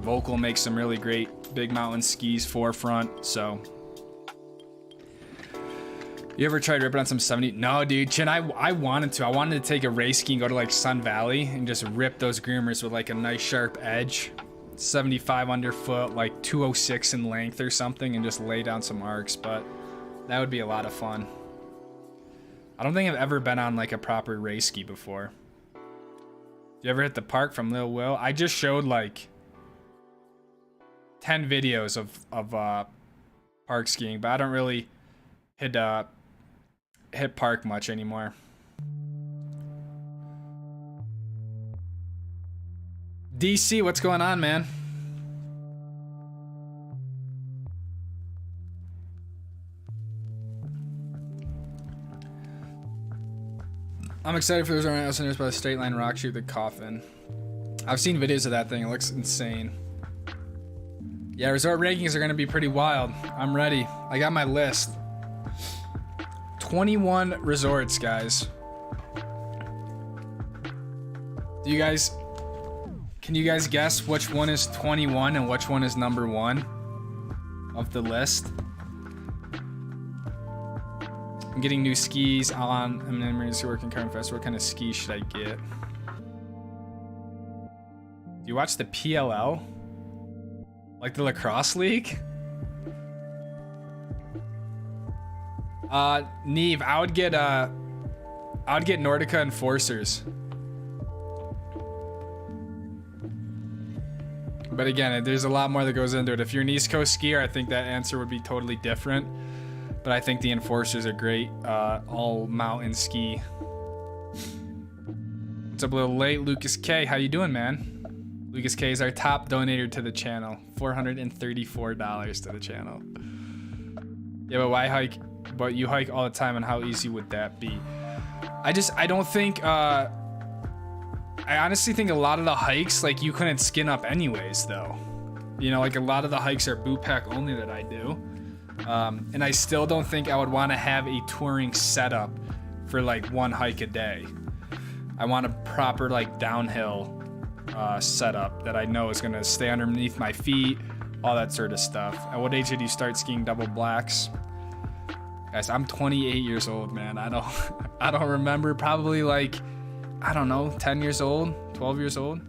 Vocal makes some really great big mountain skis, forefront. So, you ever tried ripping on some 70? No, dude, Chin, I wanted to take a race ski and go to like Sun Valley and just rip those Groomers with like a nice sharp edge. 75 underfoot, like 206 in length or something, and just lay down some arcs. But that would be a lot of fun. I don't think I've ever been on like a proper race ski before. You ever hit the park from Lil Will? I just showed like 10 videos of park skiing, but I don't really hit park much anymore. DC, what's going on, man? I'm excited for those around listeners by the straight line rock shoot, the coffin. I've seen videos of that thing. It looks insane. Yeah, resort rankings are going to be pretty wild. I'm ready. I got my list. 21 resorts, guys. Can you guys guess which one is 21 and which one is number 1 of the list? I'm getting new skis on. I'm in emergency work in Carbon Fest. What kind of skis should I get? Do you watch the PLL? Like the lacrosse league? Neve, I would get Nordica Enforcers. But again, there's a lot more that goes into it. If you're an East Coast skier, I think that answer would be totally different. But I think the Enforcers are great. All mountain ski. What's up, a little late? Lucas K, how you doing, man? Lucas K is our top donator to the channel. $434 to the channel. Yeah, but why hike? But you hike all the time, and how easy would that be? I don't think, I honestly think a lot of the hikes, like, you couldn't skin up anyways, though. You know, like, a lot of the hikes are boot pack only that I do. And I still don't think I would want to have a touring setup for, like, one hike a day. I want a proper, like, downhill setup that I know is going to stay underneath my feet, all that sort of stuff. At what age did you start skiing double blacks? Guys, I'm 28 years old, man. I don't remember. Probably, like, I don't know, 10 years old, 12 years old.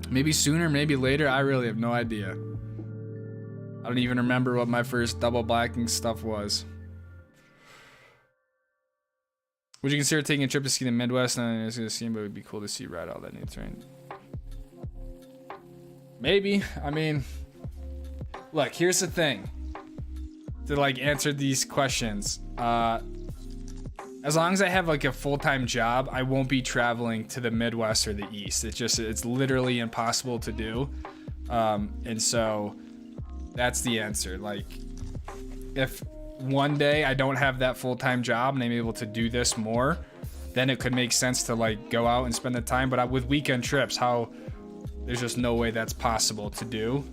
Maybe sooner, maybe later. I really have no idea. I don't even remember what my first double blacking stuff was. Would you consider taking a trip to ski the Midwest? Not going to see, but it would be cool to see ride all that new terrain. Maybe. I mean, look, here's the thing. To like answer these questions, as long as I have like a full-time job, I won't be traveling to the Midwest or the East. It's literally impossible to do. And so that's the answer. Like, if one day I don't have that full-time job and I'm able to do this more, then it could make sense to like go out and spend the time. But with weekend trips, there's just no way that's possible to do.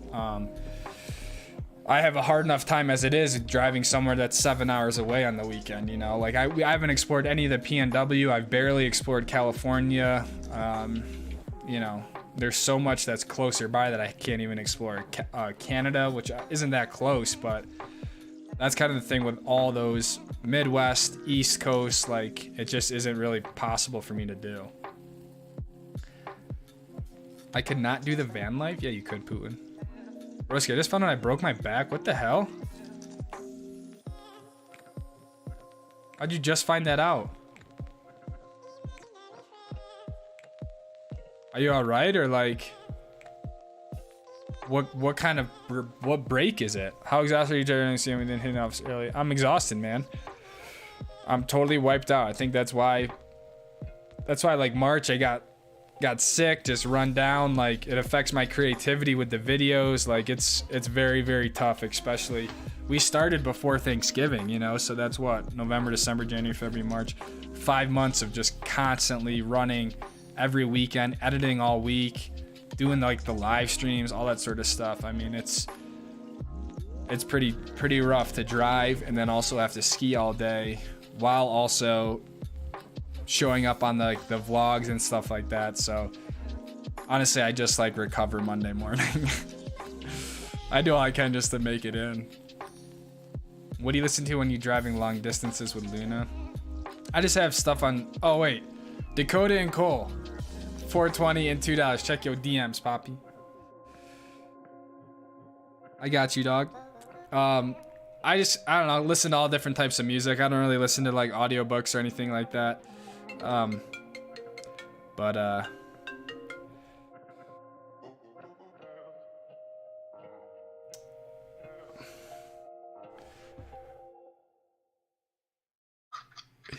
I have a hard enough time as it is driving somewhere that's 7 hours away on the weekend, you know? Like, I haven't explored any of the PNW. I've barely explored California. You know, there's so much that's closer by that I can't even explore. Canada, which isn't that close, but That's kind of the thing with all those Midwest, East Coast, like it just isn't really possible for me to do. I could not do the van life? Yeah, you could, Putin. Broski, I just found out I broke my back. What the hell? How'd you just find that out? Are you alright, or like what kind of what break is it? How exhausted are you during the seeing we didn't hit enough early? I'm exhausted, man. I'm totally wiped out. I think that's why like March I got sick, just run down. Like it affects my creativity with the videos. Like it's very, very tough, especially we started before Thanksgiving, you know, so that's what, November, December, January, February, March, 5 months of just constantly running every weekend, editing all week, doing like the live streams, all that sort of stuff. I mean, it's pretty rough to drive and then also have to ski all day while also showing up on the vlogs and stuff like that. So honestly, I just like recover Monday morning. I do all I can just to make it in. What do you listen to when you're driving long distances with Luna? I just have stuff on. Oh wait, Dakota and Cole, $4.20 and $2. Check your DMs, Poppy. I got you, dog. I don't know, listen to all different types of music. I don't really listen to like audiobooks or anything like that.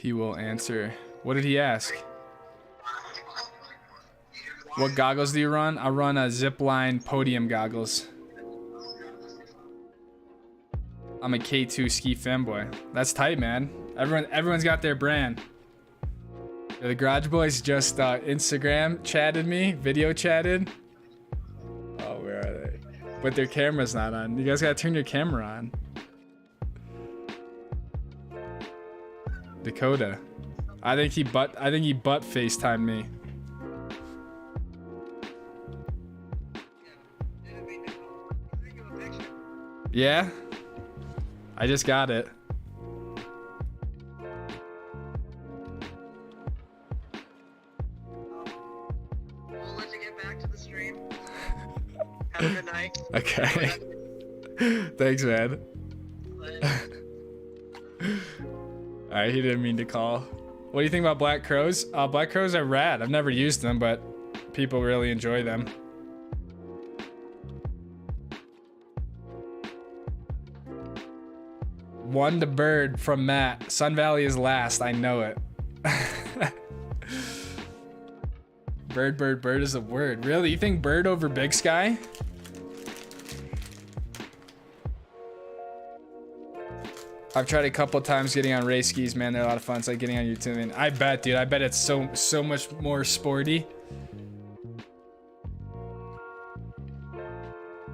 He will answer. What did he ask? What goggles do you run? I run a Zipline Podium goggles. I'm a K2 ski fanboy. That's tight, man. Everyone's got their brand. The Garage Boys just Instagram chatted me, video chatted. Oh, where are they? But their camera's not on. You guys gotta turn your camera on. Dakota. I think he butt FaceTimed me. Yeah? I just got it. We'll let you get back to the stream. Have a good night. Okay. Thanks, man. Alright, he didn't mean to call. What do you think about Black Crows? Black Crows are rad. I've never used them, but people really enjoy them. One to Bird from Matt. Sun Valley is last. I know it. Bird is a word. Really? You think bird over Big Sky? I've tried a couple times getting on race skis, man. They're a lot of fun. It's like getting on YouTube. I bet, dude. I bet it's so much more sporty.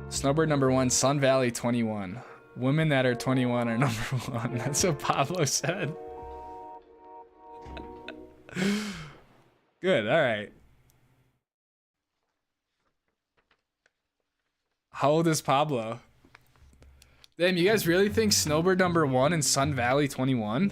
Snowbird number 1, Sun Valley 21. Women that are 21 are number 1. That's what Pablo said. Good. All right. How old is Pablo? Damn, you guys really think Snowbird number 1 and Sun Valley 21?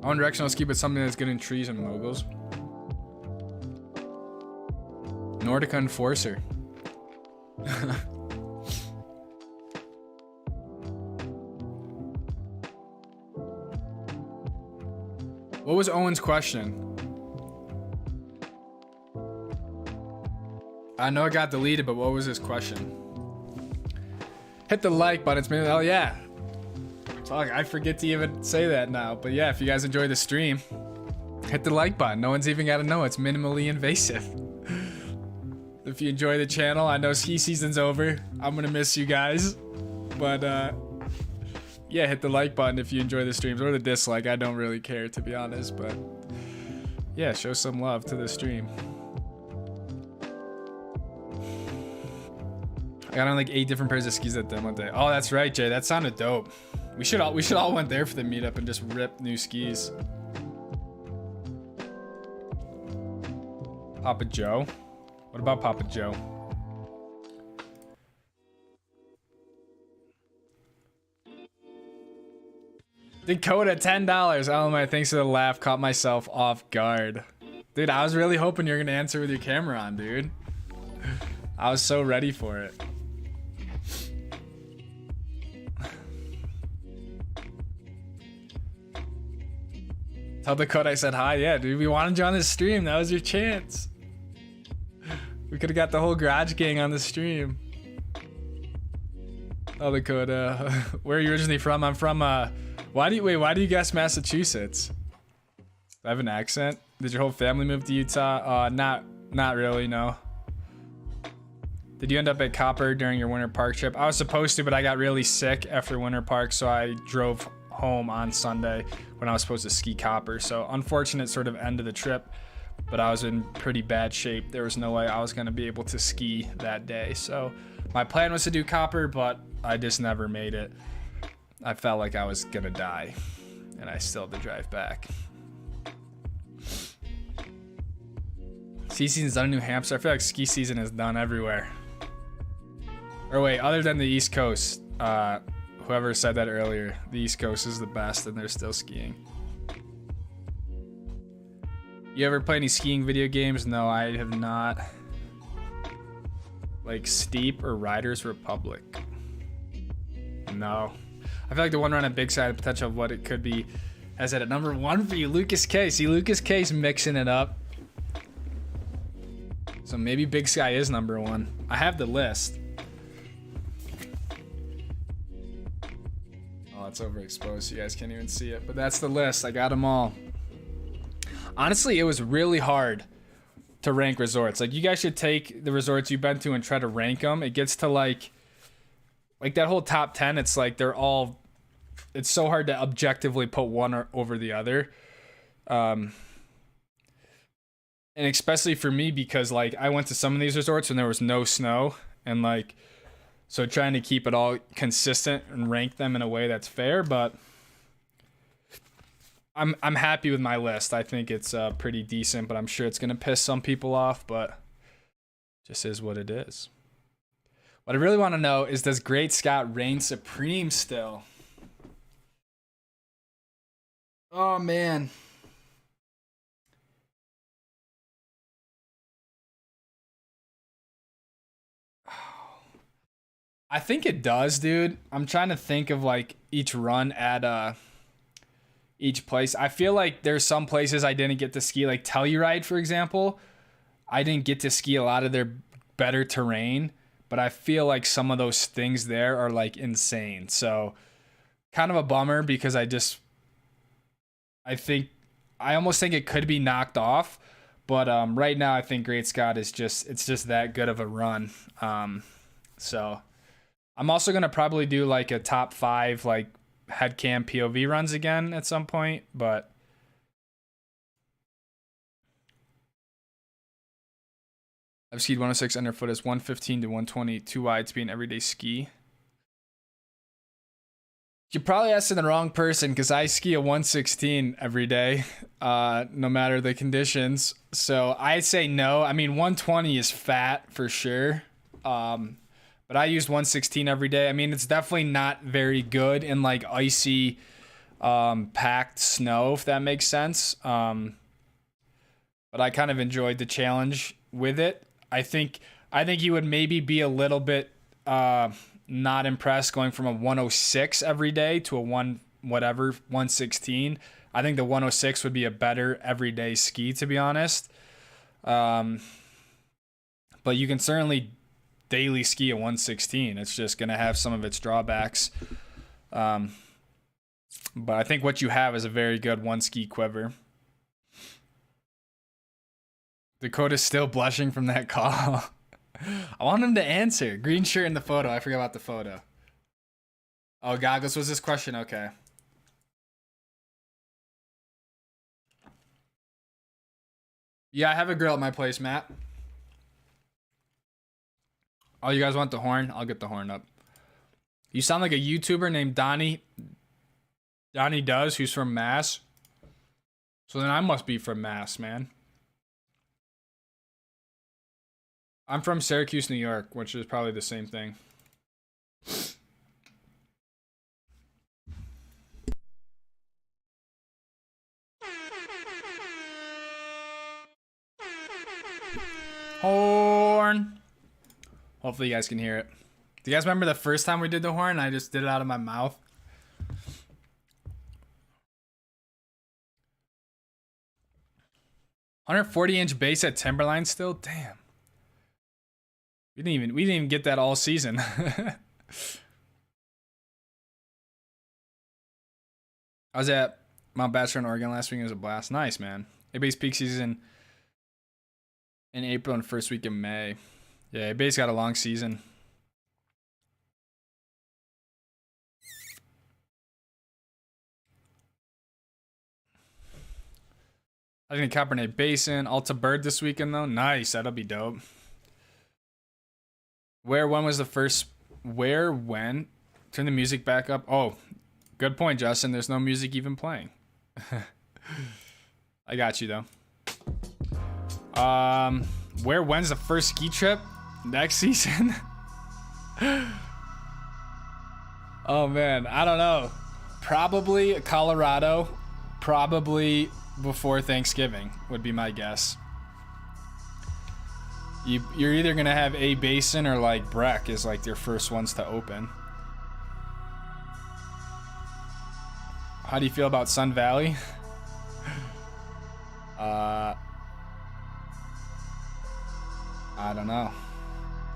One Direction, let's keep it something that's good in trees and moguls. Nordica Enforcer. What was Owen's question? I know it got deleted, but what was his question? Hit the like button. It's been, oh yeah. Fuck, I forget to even say that now. But yeah, if you guys enjoy the stream, hit the like button. No one's even got to know. It's minimally invasive. If you enjoy the channel, I know ski season's over. I'm going to miss you guys. But yeah, hit the like button if you enjoy the streams, or the dislike. I don't really care, to be honest. But yeah, show some love to the stream. I got on like 8 different pairs of skis that demo day. Oh, that's right, Jay. That sounded dope. We should all went there for the meetup and just rip new skis. Papa Joe? What about Papa Joe? Dakota, $10. Oh my, thanks for the laugh. Caught myself off guard. Dude, I was really hoping you were gonna answer with your camera on, dude. I was so ready for it. Tell Dakota I said hi. Yeah, dude, we wanted you on this stream. That was your chance. We could have got the whole garage gang on the stream. Oh, Dakota. Where are you originally from? I'm from, why do you guess Massachusetts? Do I have an accent? Did your whole family move to Utah? Not really, no. Did you end up at Copper during your winter park trip? I was supposed to, but I got really sick after winter park, so I drove home on Sunday when I was supposed to ski Copper. So unfortunate sort of end of the trip, but I was in pretty bad shape. There was no way I was gonna be able to ski that day. So my plan was to do Copper, but I just never made it. I felt like I was gonna die, and I still had to drive back. Ski season's done in New Hampshire. I feel like ski season is done everywhere. Or wait, other than the East Coast, whoever said that earlier, the East Coast is the best and they're still skiing. You ever play any skiing video games? No, I have not. Like Steep or Riders Republic? No. I feel like the one run at Big Sky, the potential of what it could be, has it at number 1 for you, Lucas K. See, Lucas K's mixing it up. So maybe Big Sky is number 1. I have the list. Oh, it's overexposed. You guys can't even see it. But that's the list. I got them all. Honestly, it was really hard to rank resorts. Like, you guys should take the resorts you've been to and try to rank them. It gets to like that whole top 10. It's like they're all. It's so hard to objectively put one over the other. And especially for me, because like I went to some of these resorts when there was no snow, and like, so trying to keep it all consistent and rank them in a way that's fair. But I'm happy with my list. I think it's pretty decent, but I'm sure it's gonna piss some people off, but just is what it is. What I really want to know is, does Great Scott reign supreme still? Oh man. I think it does, dude. I'm trying to think of like each run at each place. I feel like there's some places I didn't get to ski, like Telluride, for example. I didn't get to ski a lot of their better terrain, but I feel like some of those things there are like insane. So kind of a bummer, because I almost think it could be knocked off, but right now I think Great Scott is it's just that good of a run. So I'm also gonna probably do like a top 5 like head cam POV runs again at some point, but I've skied 106 underfoot as 115 to 120 too wide to be an everyday ski. You probably asked the wrong person, because I ski a 116 every day, no matter the conditions. So I'd say no. I mean, 120 is fat for sure. But I used 116 every day. I mean, it's definitely not very good in like icy, packed snow, if that makes sense. But I kind of enjoyed the challenge with it. I think you would maybe be a little bit not impressed going from a 106 every day to a 116. I think the 106 would be a better everyday ski, to be honest. But you can certainly daily ski a 116. It's just going to have some of its drawbacks. But I think what you have is a very good one ski quiver. Dakota's still blushing from that call. I want him to answer. Green shirt in the photo. I forgot about the photo. Oh, goggles was this question? Okay. Yeah, I have a grill at my place, Matt. Oh, you guys want the horn? I'll get the horn up. You sound like a YouTuber named Donnie Does, who's from Mass. So then I must be from Mass, man. I'm from Syracuse, New York, which is probably the same thing. Horn. Hopefully you guys can hear it. Do you guys remember the first time we did the horn? I just did it out of my mouth. $140-inch bass at Timberline still? Damn. We didn't even get that all season. I was at Mount Bachelor in Oregon last week. It was a blast. Nice, man. A-Base peak season in April and first week of May. Yeah, A-Base got a long season. I think Cabernet Basin, Alta Bird this weekend though. Nice, that'll be dope. When was the first? When? Turn the music back up. Oh, good point, Justin. There's no music even playing. I got you though. When's the first ski trip? Next season? Oh man, I don't know. Probably Colorado. Probably before Thanksgiving would be my guess. You're either gonna have A Basin or like Breck is like their first ones to open. How do you feel about Sun Valley? I don't know.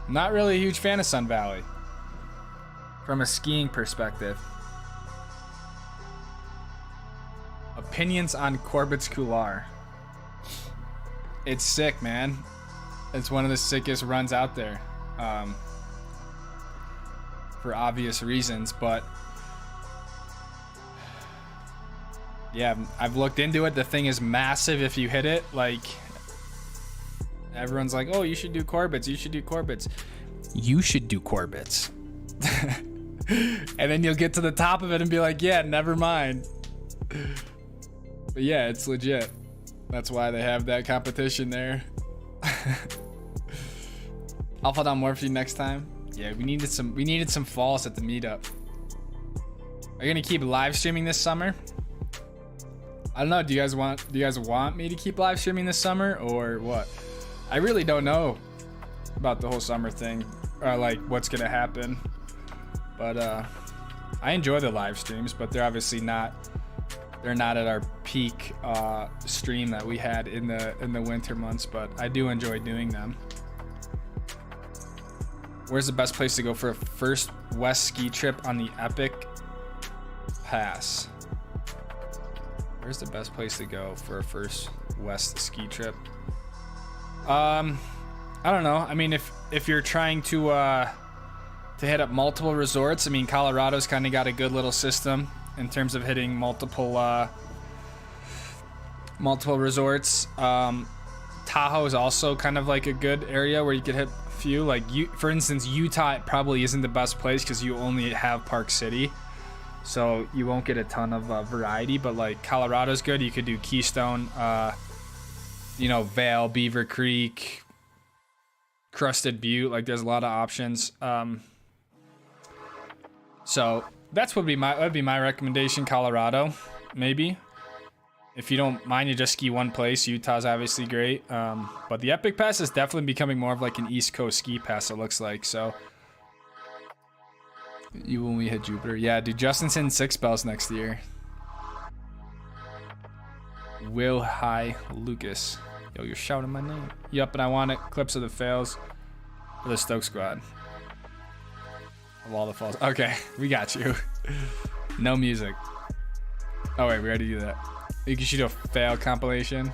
Not really a huge fan of Sun Valley from a skiing perspective. Opinions on Corbetts Couloir. It's sick, man. It's one of the sickest runs out there, for obvious reasons, but yeah, I've looked into it. The thing is massive if you hit it. Like, everyone's like, oh, you should do Corbetts, you should do Corbetts. You should do Corbetts. And then you'll get to the top of it and be like, yeah, never mind. But yeah, it's legit. That's why they have that competition there. I'll fall down more for you next time. Yeah, we needed some falls at the meetup. Are you gonna keep live streaming this summer? I don't know. Do you guys want me to keep live streaming this summer or what? I really don't know about the whole summer thing, or like what's gonna happen. But I enjoy the live streams, but they're obviously not. They're not at our peak stream that we had in the winter months, but I do enjoy doing them. Where's the best place to go for a first West ski trip on the Epic Pass? Where's the best place to go for a first West ski trip? I don't know. I mean, if you're trying to hit up multiple resorts, I mean, Colorado's kind of got a good little system in terms of hitting multiple resorts. Tahoe is also kind of like a good area where you could hit a few. Like, for instance, Utah probably isn't the best place because you only have Park City, so you won't get a ton of variety. But like Colorado's good. You could do Keystone, Vail, Beaver Creek, Crusted Butte. Like, there's a lot of options. So that's would be my recommendation. Colorado, maybe. If you don't mind, you just ski one place. Utah's obviously great, but the Epic Pass is definitely becoming more of like an East Coast ski pass. It looks like so. You when we hit Jupiter, yeah, dude. Justin's in 6 bells next year. Will Hi Lucas, yo, you're shouting my name. Yup, and I want it. Clips of the fails for the Stoke Squad. Of all the falls. Okay, we got you. No music. Oh wait, we already do that. You can shoot a fail compilation.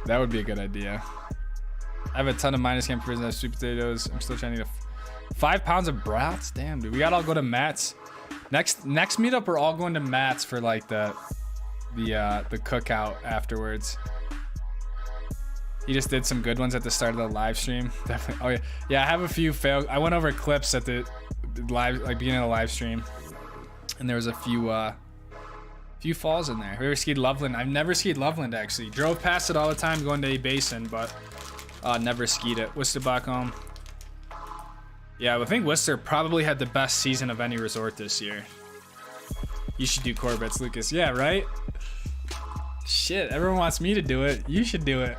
That would be a good idea. I have a ton of minus camp frozen as sweet potatoes. I'm still trying to get 5 pounds of brats. Damn, dude, we gotta all go to Matt's. Next meetup, we're all going to Matt's for like the cookout afterwards. He just did some good ones at the start of the live stream. Definitely. Oh yeah, yeah. I have a few fail. I went over clips at the live, like beginning of the live stream, and there was a few falls in there. We ever skied Loveland? I've never skied Loveland actually. Drove past it all the time going to A Basin, but Never skied it. Worcester Backcountry. Yeah, I think Worcester probably had the best season of any resort this year. You should do Corbetts, Lucas. Yeah, right? Shit, everyone wants me to do it. You should do it.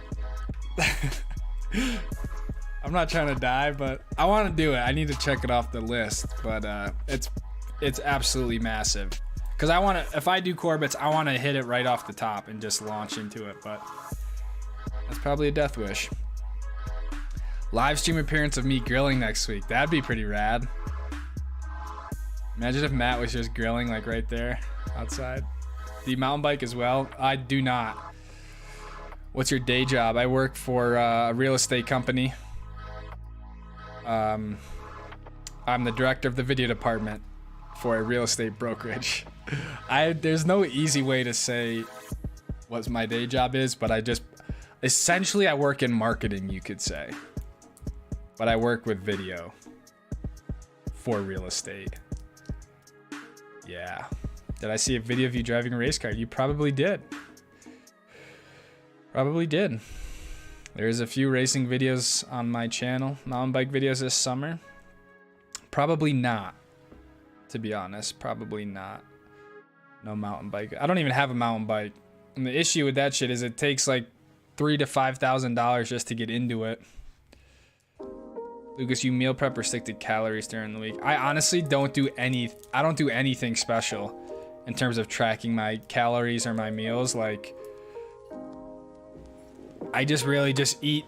I'm not trying to die, but I want to do it. I need to check it off the list, but it's absolutely massive. Because I want to, if I do Corbetts, I want to hit it right off the top and just launch into it, but that's probably a death wish. Live stream appearance of me grilling next week. That'd be pretty rad. Imagine if Matt was just grilling like right there outside. Do you mountain bike as well? I do not. What's your day job? I work for a real estate company. I'm the director of the video department for a real estate brokerage. There's no easy way to say what my day job is, but essentially I work in marketing, you could say. But I work with video for real estate. Yeah. Did I see a video of you driving a race car? You probably did. Probably did. There's a few racing videos on my channel. Mountain bike videos this summer. Probably not. To be honest, probably not. No mountain bike. I don't even have a mountain bike. And the issue with that shit is it takes like $3,000 to $5,000 just to get into it. Lucas, you meal prep or stick to calories during the week? I honestly don't do anything special in terms of tracking my calories or my meals. Like, I just really just eat.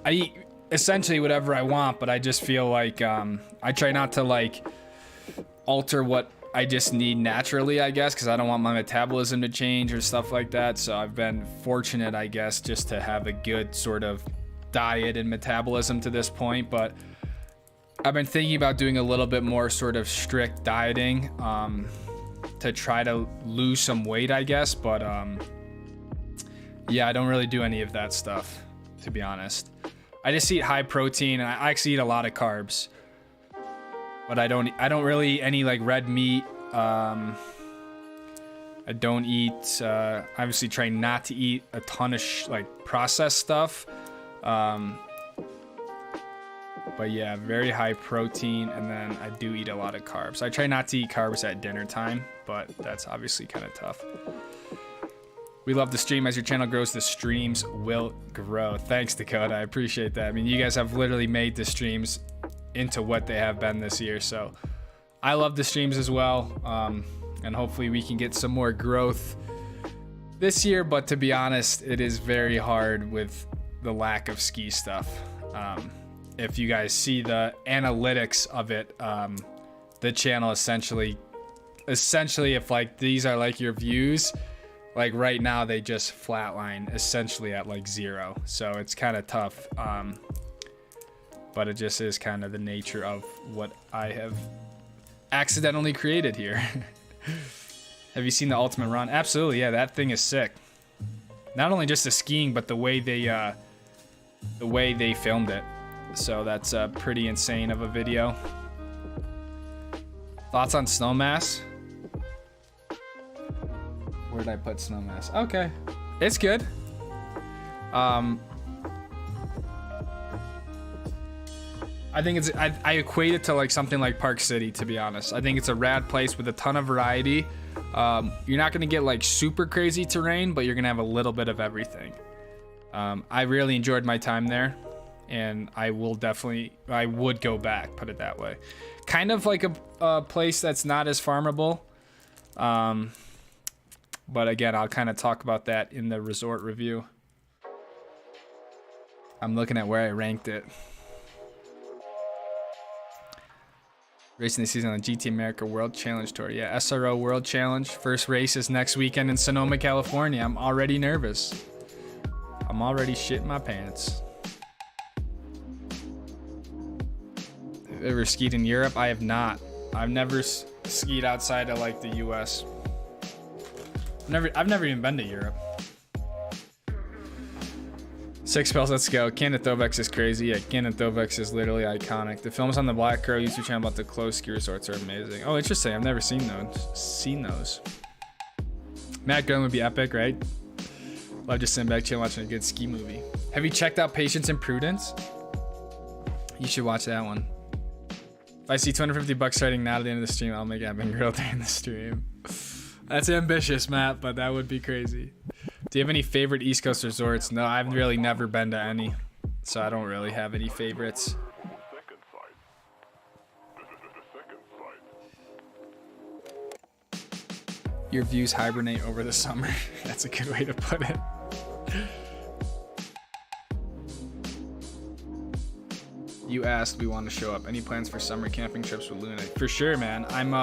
I eat essentially whatever I want, but I just feel like I try not to like alter what I just need naturally, I guess, because I don't want my metabolism to change or stuff like that. So I've been fortunate, I guess, just to have a good sort of diet and metabolism to this point, but I've been thinking about doing a little bit more sort of strict dieting to try to lose some weight, I guess, but yeah, I don't really do any of that stuff, to be honest. I just eat high protein, and I actually eat a lot of carbs, but I don't really eat any like red meat. I don't eat, obviously try not to eat a ton of like processed stuff. But yeah, very high protein, and then I do eat a lot of carbs. I try not to eat carbs at dinner time, but that's obviously kind of tough. We love the stream. As your channel grows, the streams will grow. Thanks, Dakota. I appreciate that. I mean, you guys have literally made the streams into what they have been this year, so I love the streams as well. And hopefully we can get some more growth this year, but to be honest, it is very hard with the lack of ski stuff. If you guys see the analytics of it, the channel essentially if like these are like your views, like right now they just flatline essentially at like 0, so it's kind of tough. But it just is kind of the nature of what I have accidentally created here. Have you seen the Ultimate Run? Absolutely, yeah, that thing is sick. Not only just the skiing, but the way they filmed it. So that's pretty insane of a video. Thoughts on Snowmass? Where did I put Snowmass? Okay, it's good. I think it's I equate it to like something like Park City, to be honest. I think it's a rad place with a ton of variety. You're not gonna get like super crazy terrain, but you're gonna have a little bit of everything. I really enjoyed my time there, and I would go back, put it that way. Kind of like a place that's not as farmable. But again, I'll kind of talk about that in the resort review. I'm looking at where I ranked it. Racing this season on the GT America World Challenge Tour. Yeah, SRO World Challenge. First race is next weekend in Sonoma, California. I'm already nervous. I'm already shitting my pants. Have you ever skied in Europe? I have not. I've never skied outside of like the US. I've never even been to Europe. Six Bells, let's go. Canon Thovex is crazy. Yeah, Canon Thovex is literally iconic. The films on the Black Crow YouTube channel about the closed ski resorts are amazing. Oh, interesting. I've never seen those. Matt Gunn would be epic, right? Love just sitting back, chilling, watching a good ski movie. Have you checked out Patience and Prudence? You should watch that one. If I see 250 bucks starting now at the end of the stream, I'll make Evan Grill during the stream. That's ambitious, Matt, but that would be crazy. Do you have any favorite East Coast resorts? No, I've really never been to any, so I don't really have any favorites. Your views hibernate over the summer. That's a good way to put it. You asked, we want to show up. Any plans for summer camping trips with Luna? For sure, man. I'm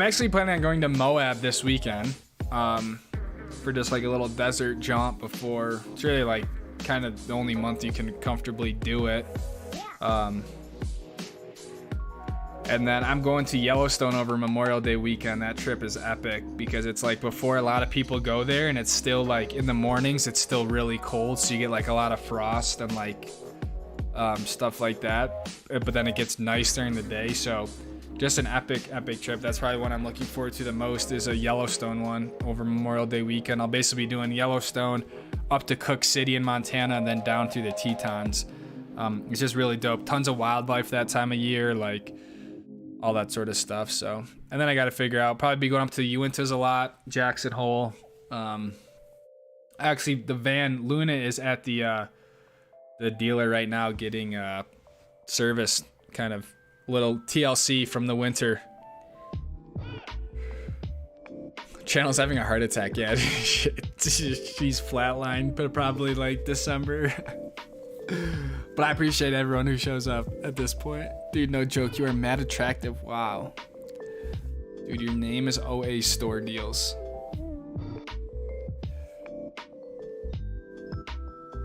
actually planning on going to Moab this weekend, for just like a little desert jaunt before. It's really like kind of the only month you can comfortably do it. And then I'm going to Yellowstone over Memorial Day weekend. That trip is epic because it's like before a lot of people go there, and it's still like in the mornings it's still really cold, so you get like a lot of frost and like stuff like that, but then it gets nice during the day. So just an epic trip. That's probably what I'm looking forward to the most, is a Yellowstone one over Memorial Day weekend. I'll basically be doing Yellowstone up to Cook City in Montana and then down through the Tetons. It's just really dope. Tons of wildlife that time of year, like all that sort of stuff. So, and then I got to figure out, probably be going up to the Uintas a lot, Jackson Hole. Actually, the van Luna is at the dealer right now getting service, kind of little TLC from the winter. Channel's having a heart attack. Yeah, she's flatlined, but probably like December. But I appreciate everyone who shows up at this point. Dude, no joke, you are mad attractive. Wow. Dude, your name is OA Store Deals.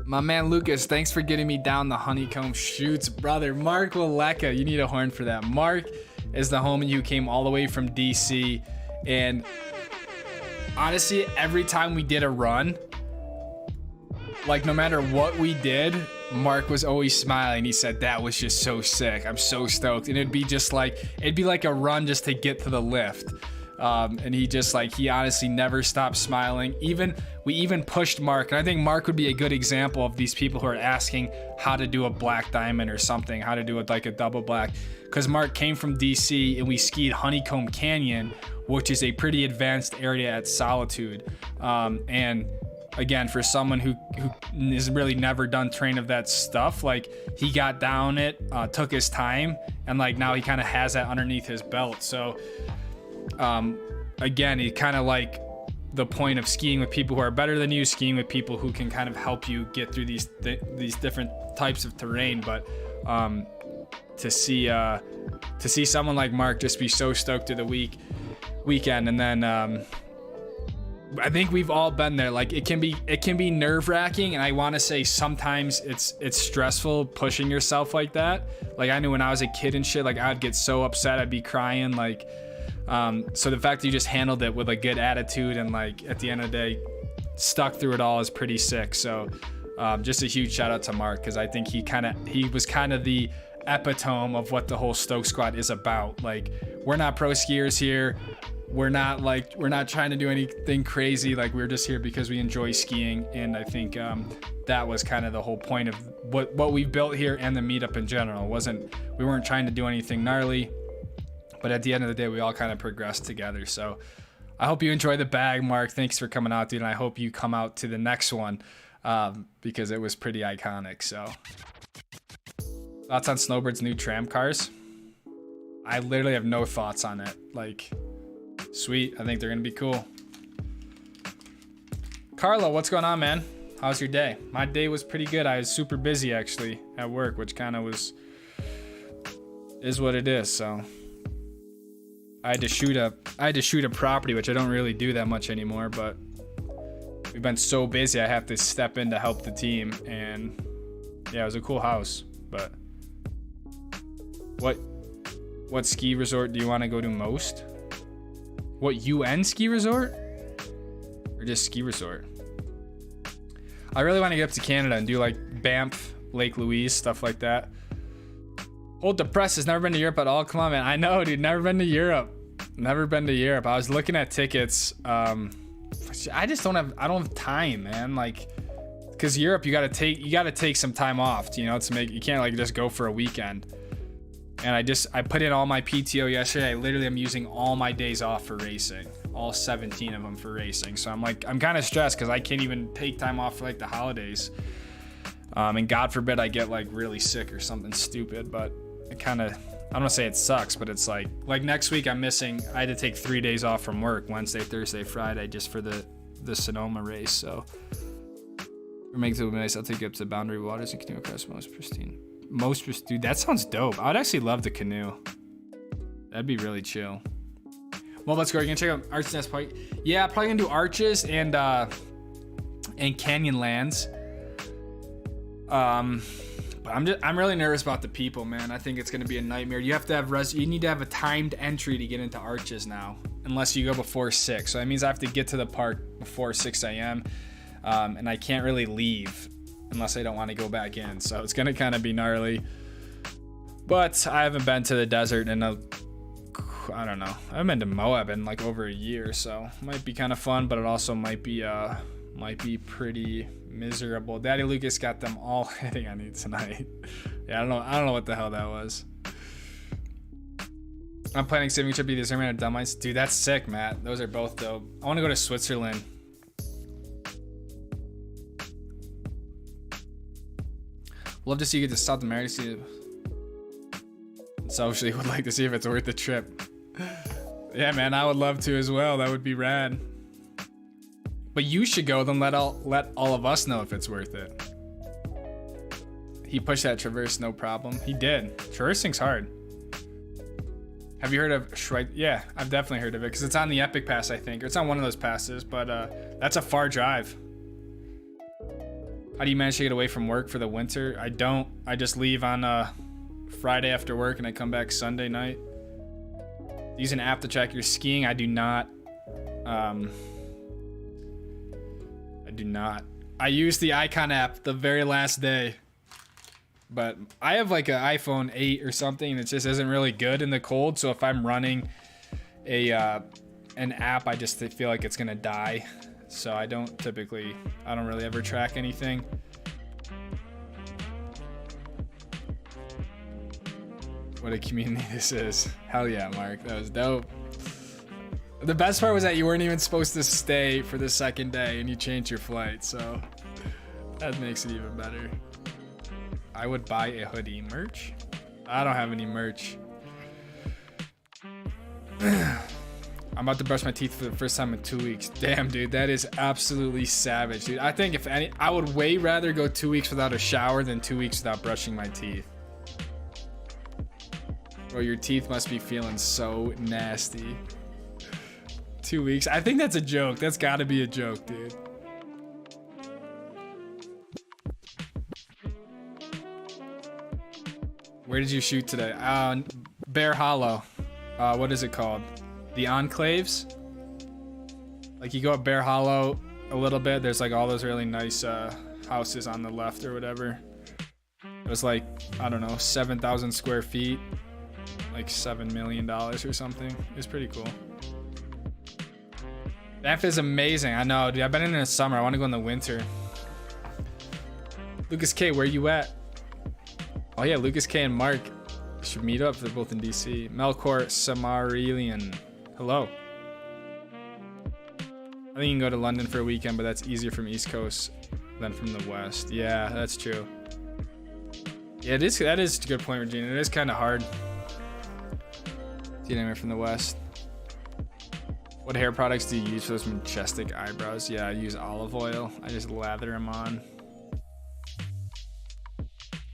My man Lucas, thanks for getting me down the honeycomb shoots, brother. Mark Waleka, you need a horn for that. Mark is the homie who came all the way from DC, and honestly, every time we did a run, like no matter what we did, Mark was always smiling. He said, that was just so sick. I'm so stoked. And it'd be like a run just to get to the lift. And he honestly never stopped smiling. We even pushed Mark, and I think Mark would be a good example of these people who are asking how to do a black diamond or something, how to do it like a double black. Because Mark came from DC and we skied Honeycomb Canyon, which is a pretty advanced area at Solitude. And again, for someone who has really never done terrain of that stuff, like he got down it, took his time, and like now he kind of has that underneath his belt. So again, he kind of like the point of skiing with people who are better than you, skiing with people who can kind of help you get through these different types of terrain. But to see someone like Mark just be so stoked to the weekend, and then I think we've all been there. Like it can be nerve-wracking, and I want to say sometimes it's stressful pushing yourself like that. Like I knew when I was a kid and shit, like I'd get so upset, I'd be crying, like so the fact that you just handled it with a good attitude and like at the end of the day stuck through it all is pretty sick. So just a huge shout out to Mark, because I think he was kind of the epitome of what the whole Stoke Squad is about. Like we're not pro skiers here. We're not trying to do anything crazy. Like we're just here because we enjoy skiing, and I think that was kind of the whole point of what we built here and the meetup in general. We weren't trying to do anything gnarly, but at the end of the day, we all kind of progressed together. So I hope you enjoy the bag, Mark. Thanks for coming out, dude, and I hope you come out to the next one because it was pretty iconic. So thoughts on Snowbird's new tram cars? I literally have no thoughts on it. Like, sweet. I think they're gonna be cool. Carlo, what's going on, man? How's your day? My day was pretty good. I was super busy actually at work, which kind of is what it is. So I had to shoot a property, which I don't really do that much anymore, but we've been so busy I have to step in to help the team. And yeah, it was a cool house. But what ski resort do you want to go to most? What UN ski resort? Or just ski resort? I really want to get up to Canada and do like Banff, Lake Louise, stuff like that. Hold the press has never been to Europe at all. Come on, man. I know, dude. Never been to Europe. Never been to Europe. I was looking at tickets. I don't have time, man. Like because Europe, you gotta take some time off, you know, to make, you can't like just go for a weekend. And I put in all my PTO yesterday. I literally am using all my days off for racing, all 17 of them for racing. So I'm kind of stressed because I can't even take time off for like the holidays. And God forbid I get like really sick or something stupid, but it kind of, I don't want to say it sucks, but it's like next week I had to take 3 days off from work, Wednesday, Thursday, Friday, just for the Sonoma race. So for make it nice, I'll take you up to the Boundary Waters and canoe across most pristine. Dude, that sounds dope. I would actually love the canoe. That'd be really chill. Well, let's go. You're gonna check out Arches Nest Park. Yeah, probably gonna do Arches and Canyonlands. But I'm really nervous about the people, man. I think it's gonna be a nightmare. You have to have you need to have a timed entry to get into Arches now, unless you go before 6. So that means I have to get to the park before 6 a.m. And I can't really leave unless I don't want to go back in. So it's gonna kind of be gnarly. But I haven't been to the desert in I don't know. I haven't been to Moab in like over a year, so it might be kind of fun, but it also might be pretty miserable. Daddy Lucas got them all hitting on you tonight. Yeah, I don't know what the hell that was. I'm planning saving trip to the Zerman and Dummites. Dude, that's sick, Matt. Those are both dope. I want to go to Switzerland. Love to see you get to South America. Socially would like to see if it's worth the trip. Yeah, man, I would love to as well. That would be rad. But you should go, then let all of us know if it's worth it. He pushed that traverse, no problem. He did. Traversing's hard. Have you heard of Schweig? Yeah, I've definitely heard of it because it's on the Epic Pass, I think. Or it's on one of those passes, but that's a far drive. How do you manage to get away from work for the winter? I don't. I just leave on Friday after work and I come back Sunday night. Use an app to track your skiing. I do not. I used the Icon app the very last day. But I have like an iPhone 8 or something and it just isn't really good in the cold. So if I'm running an app, I just feel like it's gonna die. So I don't really ever track anything. What a community this is. Hell yeah, Mark. That was dope. The best part was that you weren't even supposed to stay for the second day and you changed your flight. So that makes it even better. I would buy a hoodie. Merch? I don't have any merch. I'm about to brush my teeth for the first time in 2 weeks. Damn, dude, that is absolutely savage, dude. I think if any, I would way rather go 2 weeks without a shower than 2 weeks without brushing my teeth. Bro, your teeth must be feeling so nasty. 2 weeks? I think that's a joke. That's gotta be a joke, dude. Where did you shoot today? Bear Hollow. What is it called? The Enclaves? Like you go up Bear Hollow a little bit, there's like all those really nice houses on the left or whatever. It was like, I don't know, 7,000 square feet, like $7 million or something. It was pretty cool. Banff is amazing. I know, dude. I've been in the summer. I want to go in the winter. Lucas K, where you at? Oh yeah, Lucas K and Mark should meet up. They're both in DC. Melkor Samarilian. Hello. I think you can go to London for a weekend, but that's easier from East Coast than from the West. Yeah, that's true. Yeah, that is a good point, Regina. It is kind of hard to get anywhere from the West. What hair products do you use for those majestic eyebrows? Yeah, I use olive oil. I just lather them on.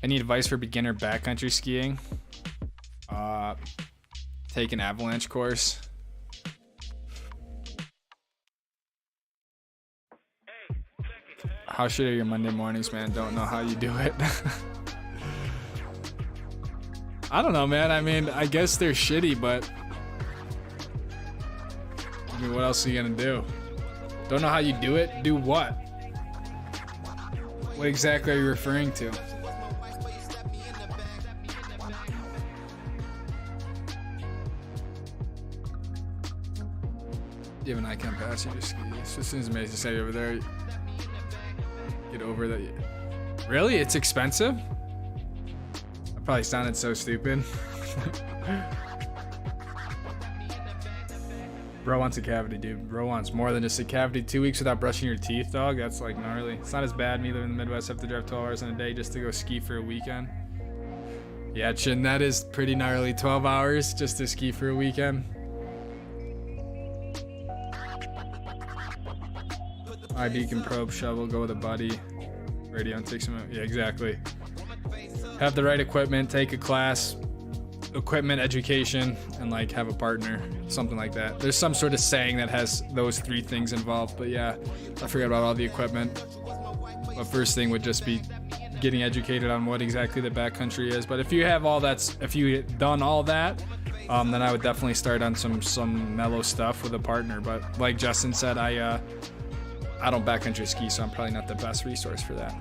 Any advice for beginner backcountry skiing? Take an avalanche course. How shit are your Monday mornings, man? Don't know how you do it. I don't know, man. I mean, I guess they're shitty, but I mean, what else are you gonna do? Don't know how you do it? Do what? What exactly are you referring to? Do you have an icon pass? You just ski. Switzerland's amazing. Say over there. Get over that. Really? It's expensive? I probably sounded so stupid. Bro wants a cavity, dude. Bro wants more than just a cavity. 2 weeks without brushing your teeth, dog. That's like gnarly. It's not as bad. Me living in the Midwest, have to drive 12 hours in a day just to go ski for a weekend. Yeah, Chin, that is pretty gnarly. 12 hours just to ski for a weekend. ID can probe, shovel, go with a buddy. Radio and take some. Yeah, exactly. Have the right equipment, take a class, equipment education, and like have a partner, something like that. There's some sort of saying that has those 3 things involved, but yeah, I forgot about all the equipment. But first thing would just be getting educated on what exactly the backcountry is. But if you have all that, if you done all that, then I would definitely start on some mellow stuff with a partner. But like Justin said, I don't backcountry ski, so I'm probably not the best resource for that.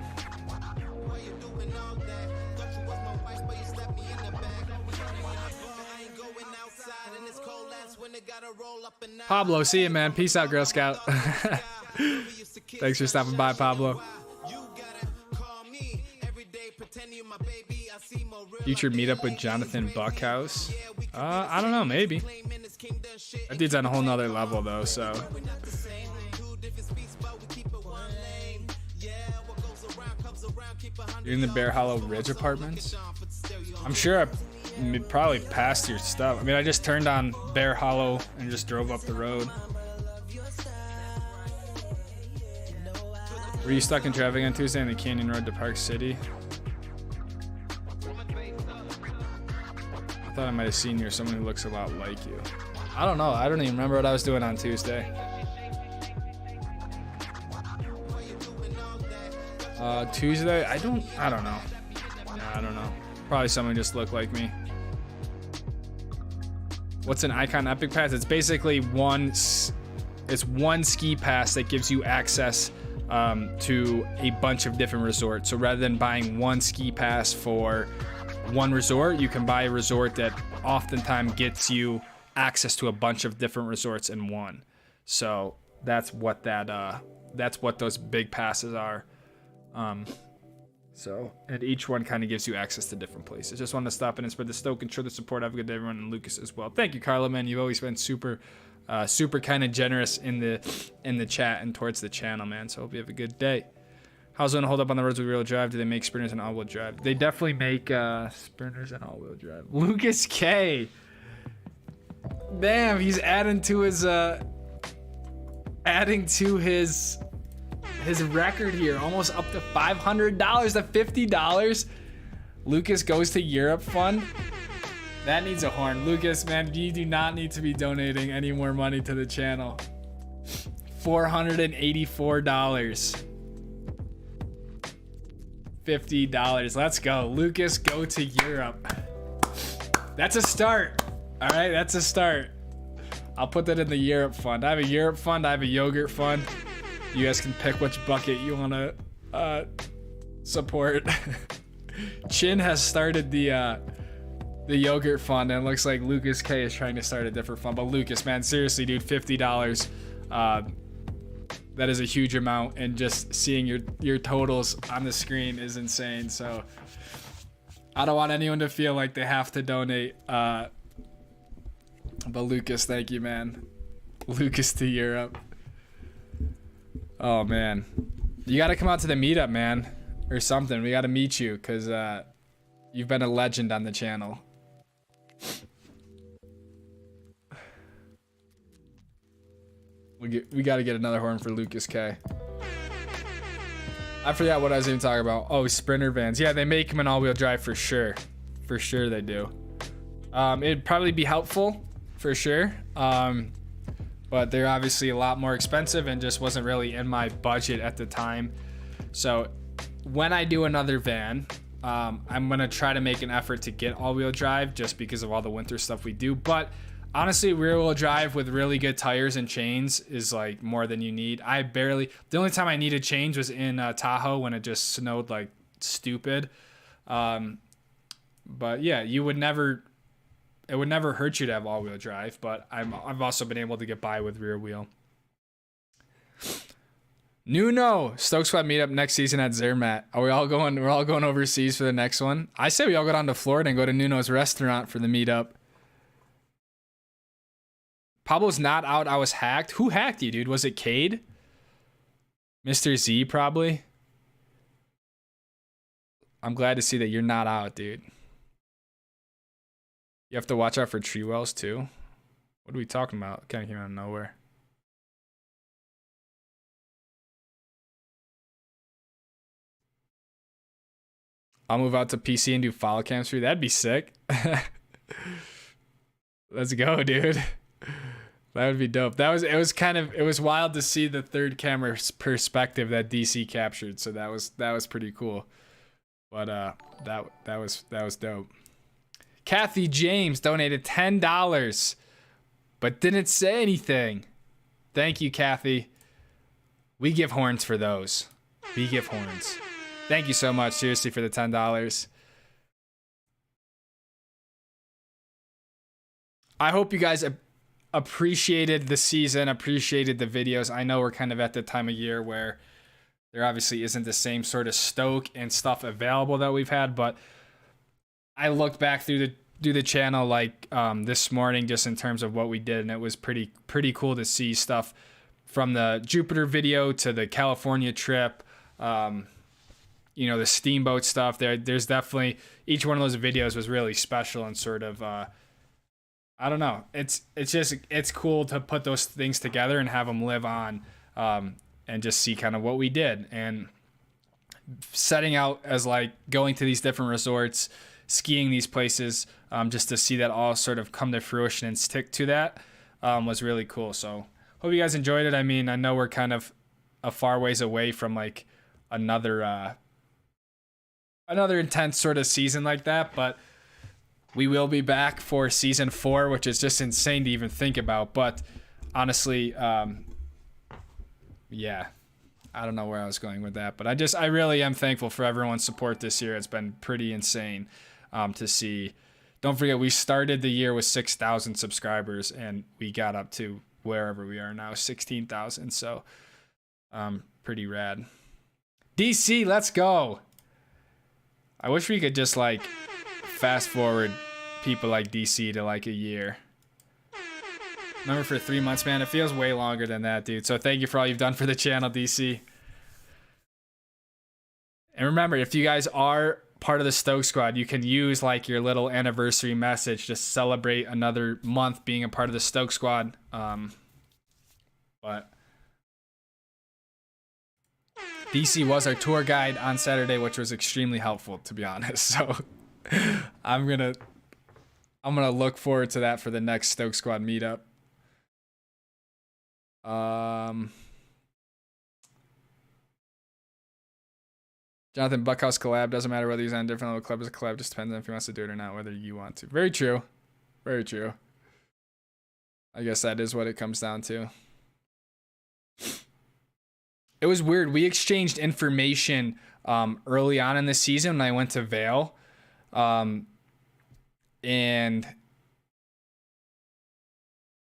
Pablo, see you, man. Peace out, Girl Scout. Thanks for stopping by, Pablo. Future meetup with Jonathan Buckhouse. I don't know, maybe. That dude's on a whole nother level, though, so. You're in the Bear Hollow Ridge Apartments? I'm sure I probably passed your stuff. I mean, I just turned on Bear Hollow and just drove up the road. Were you stuck in traffic on Tuesday on the Canyon Road to Park City? I thought I might have seen you or someone who looks a lot like you. I don't know. I don't even remember what I was doing on Tuesday. Tuesday? I don't know. Yeah, I don't know. Probably someone just looked like me. What's an Icon Epic Pass? It's basically one ski pass that gives you access to a bunch of different resorts. So rather than buying one ski pass for one resort, you can buy a resort that oftentimes gets you access to a bunch of different resorts in one. So that's what that's what those big passes are. And each one kind of gives you access to different places. Just wanted to stop in and spread the Stoke and show the support. Have a good day, everyone, and Lucas as well. Thank you, Carlo, man. You've always been super kind of generous in the chat and towards the channel, man. So hope you have a good day. How's it gonna hold up on the roads with real drive? Do they make sprinters and all-wheel drive? They definitely make sprinters and all-wheel drive. Lucas K. Damn, he's adding to his record here, almost up to $500 to $50. Lucas goes to Europe fund. That needs a horn. Lucas, man, you do not need to be donating any more money to the channel. $484. $50. Let's go. Lucas, go to Europe. That's a start. All right, that's a start. I'll put that in the Europe fund. I have a Europe fund. I have a yogurt fund. You guys can pick which bucket you want to support. Chin has started the yogurt fund, and it looks like Lucas K is trying to start a different fund. But Lucas, man, seriously, dude, $50. That is a huge amount, and just seeing your totals on the screen is insane. So I don't want anyone to feel like they have to donate. But Lucas, thank you, man. Lucas to Europe. Oh man, you got to come out to the meetup, man, or something. We got to meet you, because you've been a legend on the channel. We got to get another horn for Lucas K. I forgot what I was even talking about. Oh, Sprinter vans. Yeah, they make them in all-wheel drive for sure. For sure they do. It'd probably be helpful, for sure. But they're obviously a lot more expensive and just wasn't really in my budget at the time. So when I do another van, I'm gonna try to make an effort to get all-wheel drive, just because of all the winter stuff we do. But honestly, rear-wheel drive with really good tires and chains is like more than you need. The only time I needed change was in Tahoe when it just snowed like stupid. But yeah, it would never hurt you to have all-wheel drive, but I've also been able to get by with rear wheel. Nuno, Stoke Squad meetup next season at Zermatt. Are we all going? We're all going overseas for the next one. I say we all go down to Florida and go to Nuno's restaurant for the meetup. Pablo's not out. I was hacked. Who hacked you, dude? Was it Cade? Mr. Z, probably. I'm glad to see that you're not out, dude. You have to watch out for tree wells, too. What are we talking about? Kind of came out of nowhere. I'll move out to PC and do follow cams for you. That'd be sick. Let's go, dude. That would be dope. It was wild to see the third camera perspective that DC captured. So that was pretty cool. But that was dope. Kathy James donated $10, but didn't say anything. Thank you, Kathy. We give horns for those. We give horns. Thank you so much, seriously, for the $10. I hope you guys appreciated the season, appreciated the videos. I know we're kind of at the time of year where there obviously isn't the same sort of stoke and stuff available that we've had, but I looked back through the channel like this morning just in terms of what we did, and it was pretty cool to see stuff from the Jupiter video to the California trip. You know, the steamboat stuff. There's definitely, each one of those videos was really special and sort of I don't know. It's cool to put those things together and have them live on, and just see kind of what we did, and setting out as like going to these different resorts, skiing these places, just to see that all sort of come to fruition and stick to that, was really cool. So hope you guys enjoyed it. I mean, I know we're kind of a far ways away from like another intense sort of season like that, but we will be back for season 4, which is just insane to even think about. But honestly, yeah, I don't know where I was going with that, but I really am thankful for everyone's support this year. It's been pretty insane to see. Don't forget, we started the year with 6,000 subscribers, and we got up to wherever we are now, 16,000. So pretty rad. DC, let's go. I wish we could just like fast forward people like DC to like a year. Remember, for 3 months, man, it feels way longer than that, dude. So thank you for all you've done for the channel, DC. And remember, if you guys are part of the Stoke Squad, you can use like your little anniversary message to celebrate another month being a part of the Stoke Squad. But DC was our tour guide on Saturday, which was extremely helpful, to be honest. So I'm gonna look forward to that for the next Stoke Squad meetup. Jonathan, Buckhouse collab doesn't matter whether he's on a different level club as a collab, just depends on if he wants to do it or not, whether you want to. Very true. Very true. I guess that is what it comes down to. It was weird. We exchanged information early on in the season when I went to Vail. And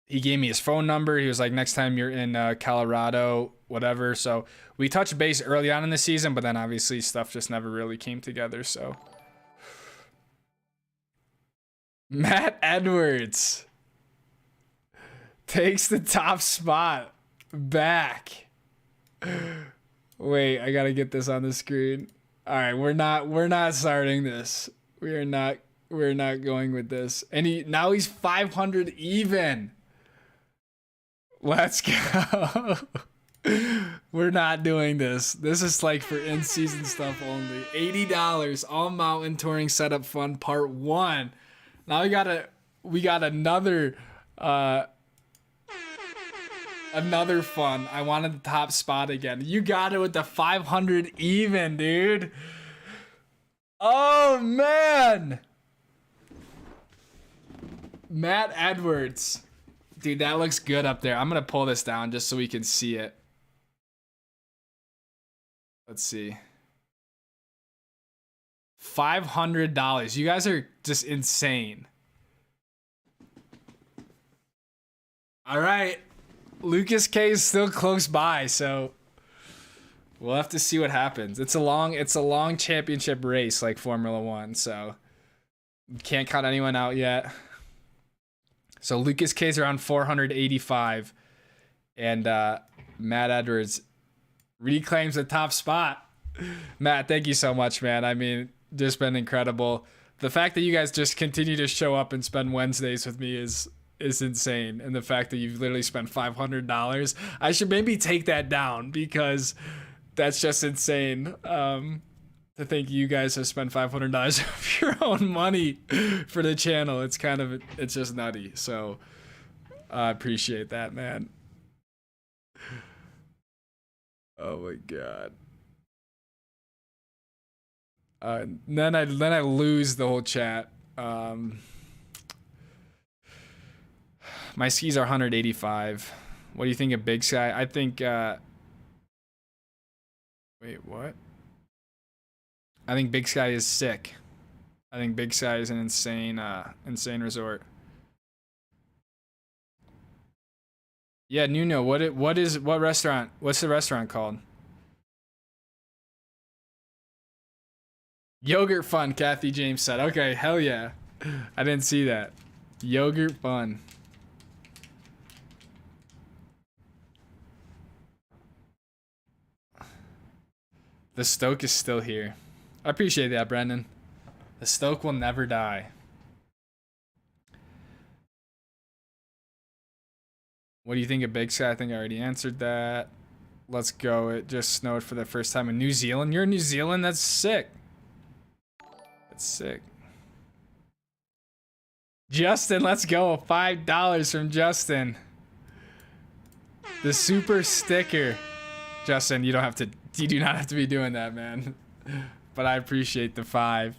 he gave me his phone number. He was like, next time you're in Colorado, whatever. So we touched base early on in the season, but then obviously stuff just never really came together. So Matt Edwards takes the top spot back. Wait, I gotta get this on the screen. All right, we're not starting this. We're not going with this. And now he's 500 even. Let's go. We're not doing this. This is like for in-season stuff only. $80, all mountain touring setup fun, part 1. Now we got another fun. I wanted the top spot again. You got it with the 500 even, dude. Oh man. Matt Edwards. Dude, that looks good up there. I'm going to pull this down just so we can see it. Let's see. $500. You guys are just insane. All right. Lucas K is still close by, so We'll have to see what happens. It's a long championship race like Formula 1, so can't count anyone out yet. So Lucas K's around 485, and Matt Edwards reclaims the top spot. Matt, thank you so much, man. I mean, just been incredible. The fact that you guys just continue to show up and spend Wednesdays with me is insane. And the fact that you've literally spent $500, I should maybe take that down, because that's just insane. To think you guys have spent $500 of your own money for the channel. It's just nutty. So I appreciate that, man. Oh my God. Then I lose the whole chat. My skis are 185. What do you think of Big Sky? I think wait, what? I think Big Sky is sick. I think Big Sky is an insane resort. Yeah, Nuno, what restaurant? What's the restaurant called? Yogurt Fun, Kathy James said. Okay, hell yeah. I didn't see that. Yogurt Fun. The Stoke is still here. I appreciate that, Brendan. The Stoke will never die. What do you think of Big Sky? I think I already answered that. Let's go. It just snowed for the first time in New Zealand. You're in New Zealand? That's sick. That's sick. Justin, let's go. $5 from Justin. The super sticker. Justin, you do not have to be doing that, man. But I appreciate the 5.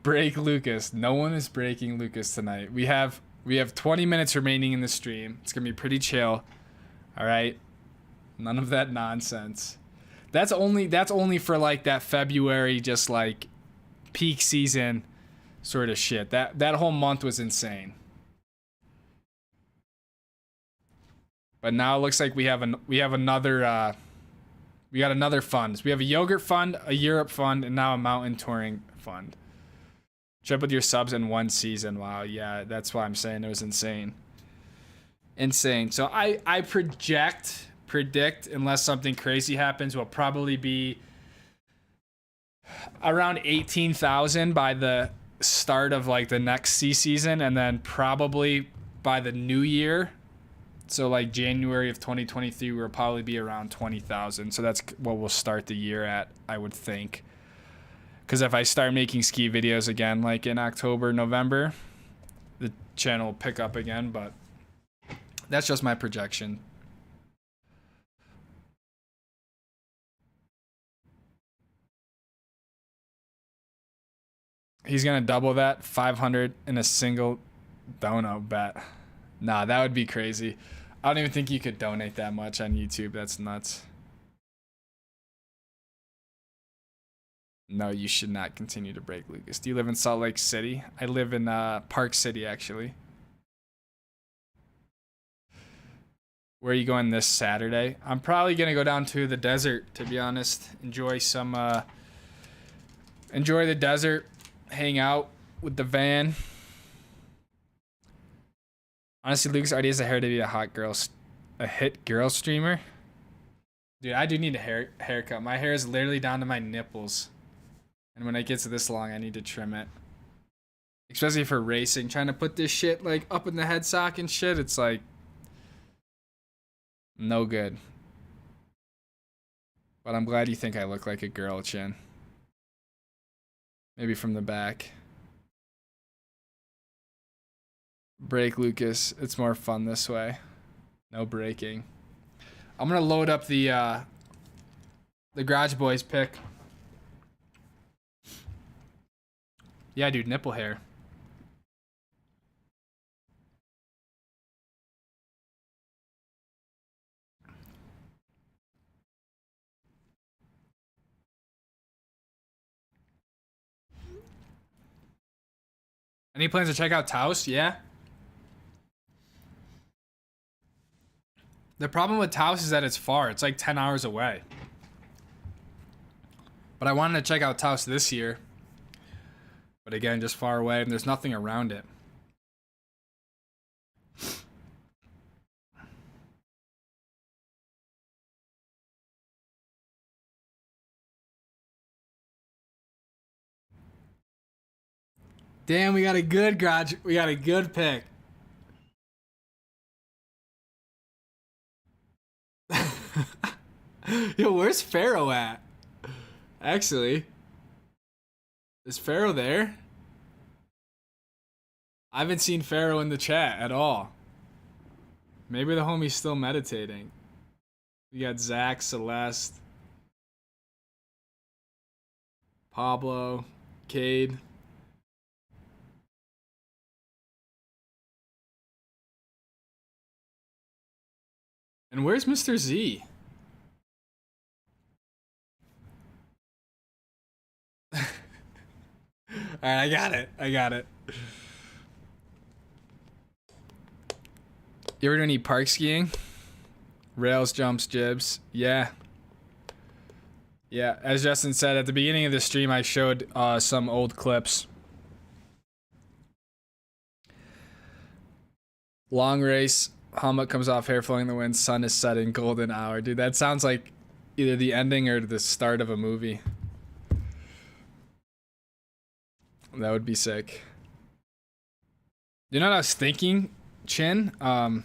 Break Lucas. No one is breaking Lucas tonight. We have 20 minutes remaining in the stream. It's gonna be pretty chill. All right. None of that nonsense. That's only for like that February, just like peak season sort of shit. That whole month was insane. But now it looks like we got another fund. So we have a yogurt fund, a Europe fund, and now a mountain touring fund. Tripled your subs in one season. Wow, yeah, that's why I'm saying it was insane. Insane. So I predict, unless something crazy happens, will probably be around 18,000 by the start of like the next season, and then probably by the new year. So like January of 2023 will probably be around 20,000. So that's what we'll start the year at, I would think. Because if I start making ski videos again, like in October, November, the channel will pick up again. But that's just my projection. He's going to double that, 500 in a single dono bet. Nah, that would be crazy. I don't even think you could donate that much on YouTube. That's nuts. No, you should not continue to break Lucas. Do you live in Salt Lake City? I live in Park City, actually. Where are you going this Saturday? I'm probably going to go down to the desert, to be honest. Enjoy the desert. Hang out with the van. Honestly, Lucas already has a hair to be a hit girl streamer. Dude, I do need a haircut. My hair is literally down to my nipples. And when it gets this long, I need to trim it. Especially for racing. Trying to put this shit like up in the headstock and shit. It's like no good. But I'm glad you think I look like a girl, Chin. Maybe from the back. Break Lucas. It's more fun this way. No breaking. I'm gonna load up the Garage Boys pick. Yeah, dude, nipple hair. Any plans to check out Taos? Yeah. The problem with Taos is that it's far. It's like 10 hours away. But I wanted to check out Taos this year. But again, just far away, and there's nothing around it. Damn, we got a good garage. We got a good pick. Yo, where's Pharaoh at? Actually, is Pharaoh there? I haven't seen Pharaoh in the chat at all. Maybe the homie's still meditating. We got Zach, Celeste, Pablo, Cade. And where's Mr. Z? Alright, I got it. I got it. You ever do any park skiing? Rails, jumps, jibs. Yeah. Yeah, as Justin said at the beginning of the stream, I showed some old clips. Long race. Helmet comes off, hair flowing in the wind, sun is setting, golden hour. Dude, that sounds like either the ending or the start of a movie. That would be sick. You know what I was thinking, Chin? I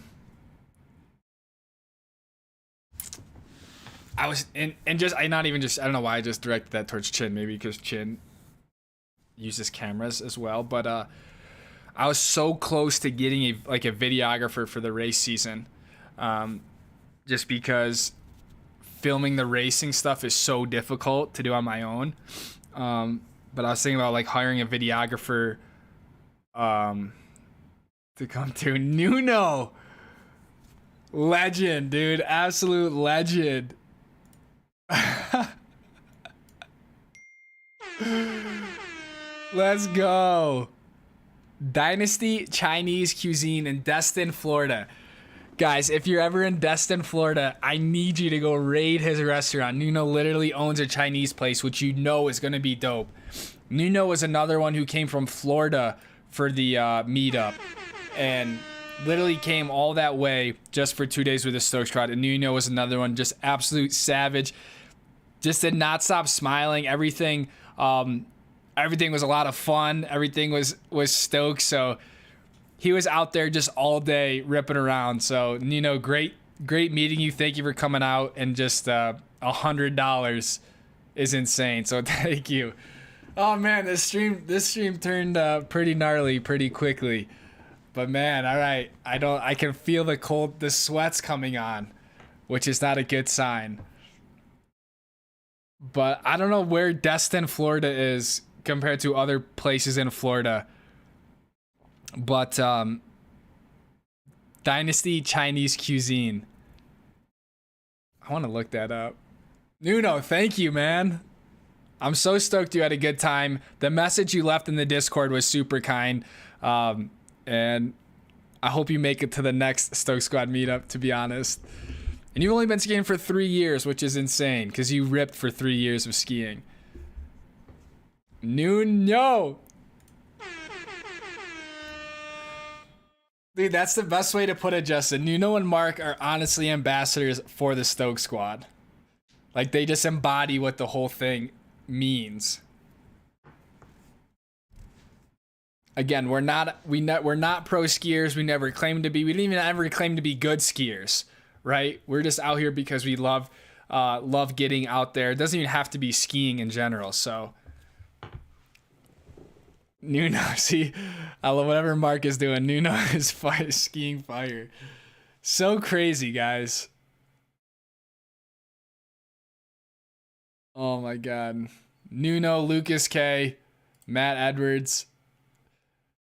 was I don't know why I just directed that towards Chin, maybe because Chin uses cameras as well, but I was so close to getting a videographer for the race season, just because filming the racing stuff is so difficult to do on my own. But I was thinking about like hiring a videographer to come to Nuno. Legend, dude, absolute legend. Let's go. Dynasty Chinese Cuisine in Destin, Florida. Guys, if you're ever in Destin, Florida, I need you to go raid his restaurant. Nuno literally owns a Chinese place, which you know is going to be dope. Nuno was another one who came from Florida for the meetup and literally came all that way just for 2 days with the Stoke Squad. And Nuno was another one, just absolute savage. Just did not stop smiling. Everything was a lot of fun. Everything was stoked. So he was out there just all day ripping around. So, Nuno, great meeting you. Thank you for coming out. And just $100 is insane. So thank you. Oh man, this stream turned pretty gnarly pretty quickly. But man, all right. I can feel the sweats coming on, which is not a good sign. But I don't know where Destin, Florida is compared to other places in Florida. But Dynasty Chinese Cuisine. I want to look that up. Nuno, thank you, man. I'm so stoked you had a good time. The message you left in the Discord was super kind. And I hope you make it to the next Stoke Squad meetup, to be honest. And you've only been skiing for 3 years, which is insane, because you ripped for 3 years of skiing. Nuno! Dude, that's the best way to put it, Justin. Nuno and Mark are honestly ambassadors for the Stoke Squad. Like, they just embody what the whole thing means. Again, we're not pro skiers. We never claimed to be. We didn't even ever claim to be good skiers, right? We're just out here because we love getting out there. It doesn't even have to be skiing in general. So, Nuno, see, I love whatever Mark is doing. Nuno is skiing fire. So crazy, guys. Oh my God. Nuno, Lucas K, Matt Edwards,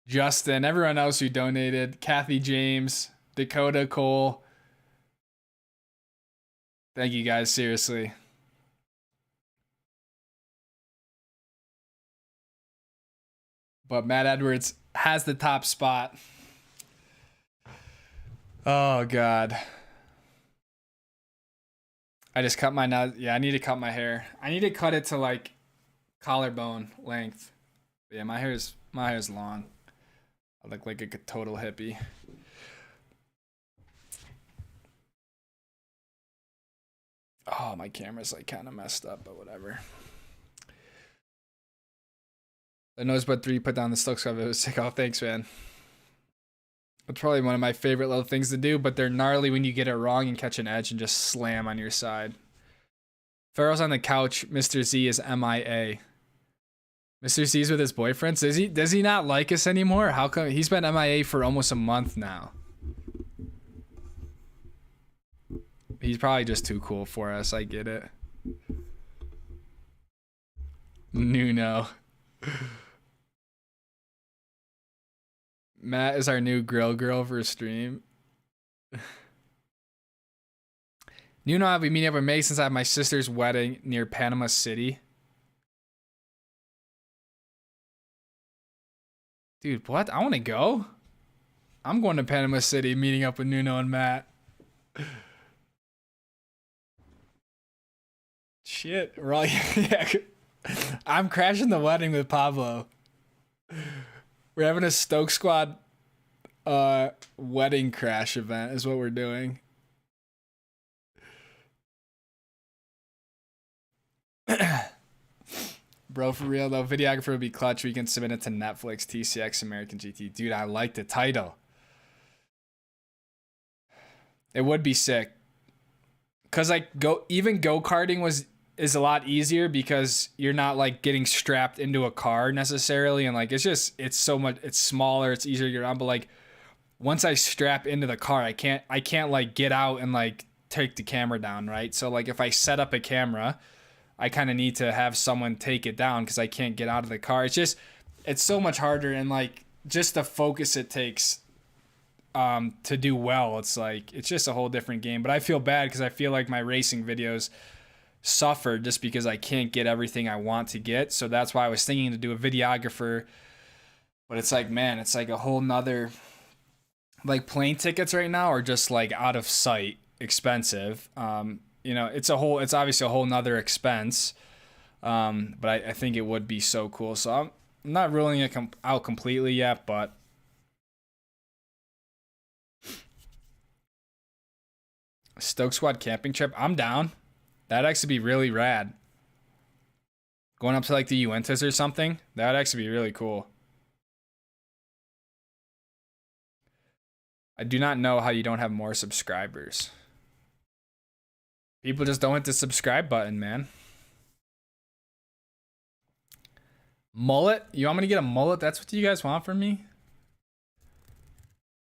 Justin, everyone else who donated, Kathy James, Dakota Cole. Thank you guys, seriously. But Matt Edwards has the top spot. Oh God. I just cut my nose. Yeah, I need to cut my hair. I need to cut it to like collarbone length. But yeah, my hair's long. I look like a total hippie. Oh, my camera's like kind of messed up, but whatever. The Nosebud 3 put down the Stoke Squad. It was sick. Oh, thanks, man. It's probably one of my favorite little things to do, but they're gnarly when you get it wrong and catch an edge and just slam on your side. Pharaoh's on the couch. Mr. Z is MIA. Mr. Z's with his boyfriend. Does he not like us anymore? How come he's been MIA for almost a month now? He's probably just too cool for us. I get it. Nuno. Matt is our new grill girl for a stream. Nuno, I'll be meeting up with May since I have my sister's wedding near Panama City. Dude, what? I want to go. I'm going to Panama City, meeting up with Nuno and Matt. Shit, we're all, yeah. I'm crashing the wedding with Pablo. We're having a Stoke Squad wedding crash event is what we're doing. Bro, for real though, videographer would be clutch. We can submit it to Netflix, TCX, American GT. Dude, I like the title. It would be sick. Cause like even go-karting is a lot easier because you're not like getting strapped into a car necessarily, and like it's smaller, it's easier to get around. But like once I strap into the car, I can't like get out and like take the camera down, right? So like if I set up a camera, I kind of need to have someone take it down because I can't get out of the car. It's so much harder, and like just the focus it takes to do well. It's just a whole different game. But I feel bad because I feel like my racing videos suffer just because I can't get everything I want to get. So that's why I was thinking to do a videographer. But it's like, man, it's like a whole nother, like plane tickets right now are just like out of sight expensive. You know, it's obviously a whole nother expense. But I think it would be so cool. So I'm not ruling it out completely yet, but Stoke Squad camping trip, I'm down. That'd actually be really rad. Going up to like the Uintas or something, that'd actually be really cool. I do not know how you don't have more subscribers. People just don't hit the subscribe button, man. Mullet? You want me to get a mullet? That's what you guys want from me?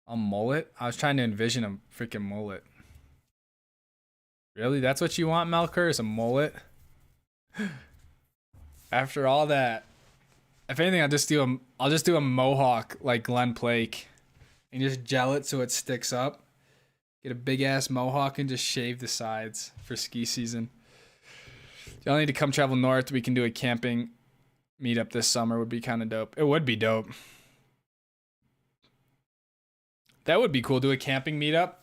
A mullet? I was trying to envision a freaking mullet. Really? That's what you want, Melker? Is a mullet? After all that, if anything, I'll just do a mohawk like Glenn Plake and just gel it so it sticks up. Get a big ass mohawk and just shave the sides for ski season. Y'all need to come travel north. We can do a camping meetup this summer. Would be kind of dope. It would be dope. That would be cool. Do a camping meetup.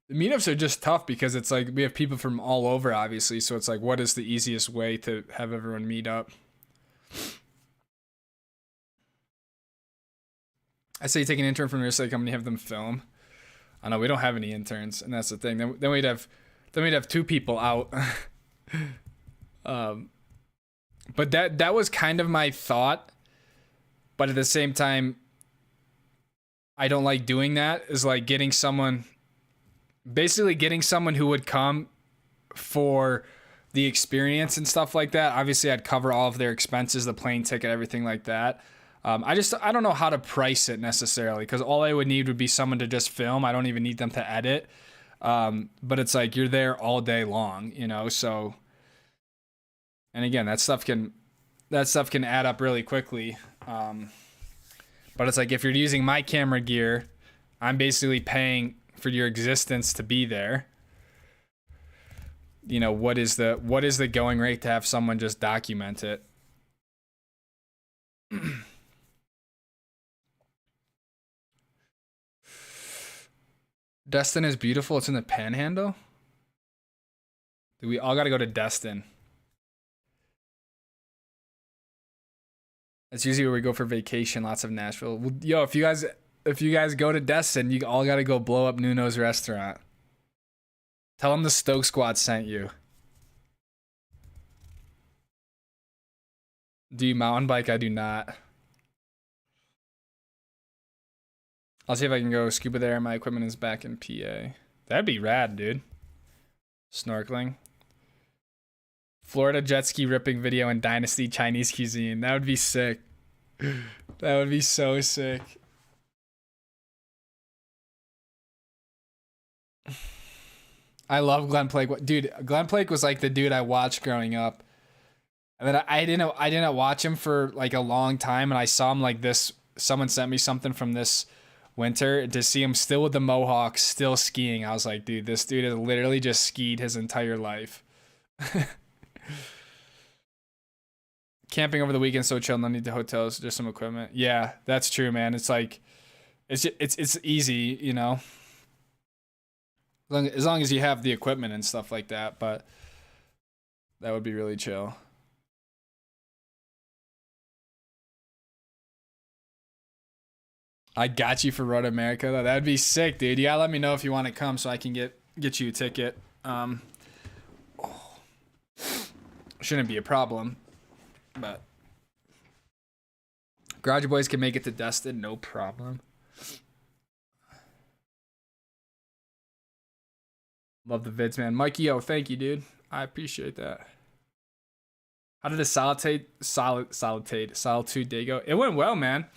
The meetups are just tough because it's like we have people from all over, obviously. So it's like, what is the easiest way to have everyone meet up? I say take an intern from your site company, have them film. I know we don't have any interns, and that's the thing. Then we'd have two people out. But that was kind of my thought. But at the same time, I don't like doing that. Is like getting someone who would come for the experience and stuff like that. Obviously, I'd cover all of their expenses, the plane ticket, everything like that. I don't know how to price it necessarily because all I would need would be someone to just film. I don't even need them to edit. But it's like you're there all day long, you know. So, and again, that stuff can add up really quickly. But it's like if you're using my camera gear, I'm basically paying for your existence to be there. You know, what is the going rate to have someone just document it? Destin is beautiful. It's in the Panhandle. We all got to go to Destin. That's usually where we go for vacation. Lots of Nashville. Well, yo, if you guys go to Destin, you all got to go blow up Nuno's restaurant. Tell them the Stoke Squad sent you. Do you mountain bike? I do not. I'll see if I can go scuba there. My equipment is back in PA. That'd be rad, dude. Snorkeling. Florida jet ski ripping video in Dynasty Chinese cuisine. That would be sick. That would be so sick. I love Glenn Plake. Dude, Glenn Plake was like the dude I watched growing up. And then I didn't watch him for like a long time, and I saw him like this. Someone sent me something from this winter to see him still with the Mohawk, still skiing. I was like, dude, this dude has literally just skied his entire life. Camping over the weekend so chill, no need to hotels, just some equipment. Yeah, that's true, man. It's like it's easy, you know. As long as you have the equipment and stuff like that, but that would be really chill. I got you for Road America though. That'd be sick, dude. You gotta let me know if you want to come so I can get you a ticket. Shouldn't be a problem. But Garage Boys can make it to Destin, no problem. Love the vids, man. Mikey, yo, thank you, dude. I appreciate that. How did the Solitude day go? It went well, man.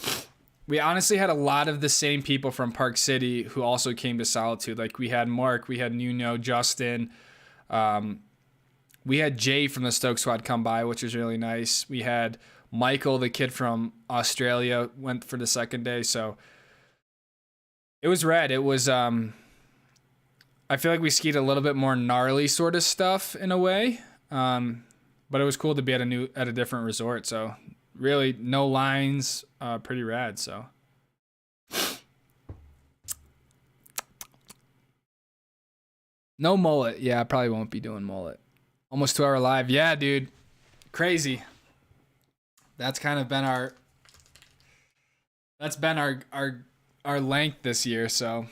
We honestly had a lot of the same people from Park City who also came to Solitude. Like we had Mark, we had Nuno, Justin. We had Jay from the Stoke Squad come by, which was really nice. We had Michael, the kid from Australia, went for the second day. So it was rad. It was, I feel like we skied a little bit more gnarly sort of stuff in a way. But it was cool to be at a different resort. So really no lines, pretty rad. So no mullet. Yeah, I probably won't be doing mullet. Almost 2 hour live. Yeah, dude. Crazy. That's kind of been our length this year. So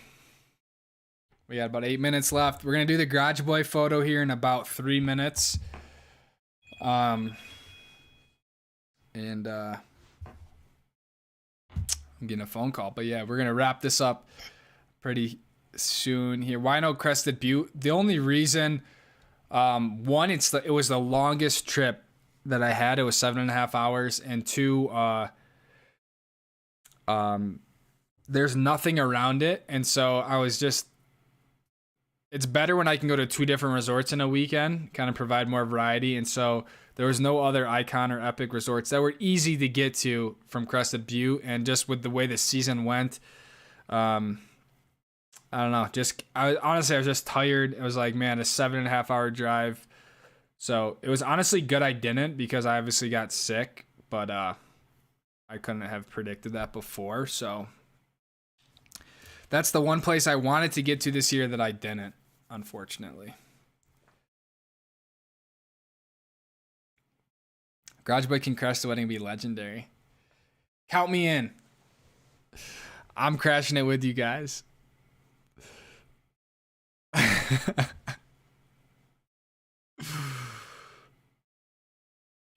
we got about 8 minutes left. We're going to do the Garage Boy photo here in about 3 minutes. I'm getting a phone call, but yeah, we're going to wrap this up pretty soon here. Wino Crested Butte. The only reason, one, it was the longest trip that I had. It was 7.5 hours, and two, there's nothing around it. And so I was just, it's better when I can go to 2 different resorts in a weekend, kind of provide more variety. And so there was no other icon or epic resorts that were easy to get to from Crested Butte. And just with the way the season went, I don't know. Honestly, I was just tired. It was like, man, a 7.5 hour drive. So it was honestly good I didn't, because I obviously got sick, but I couldn't have predicted that before. So that's the one place I wanted to get to this year that I didn't, unfortunately. Garage Boy can crash the wedding and be legendary. Count me in. I'm crashing it with you guys.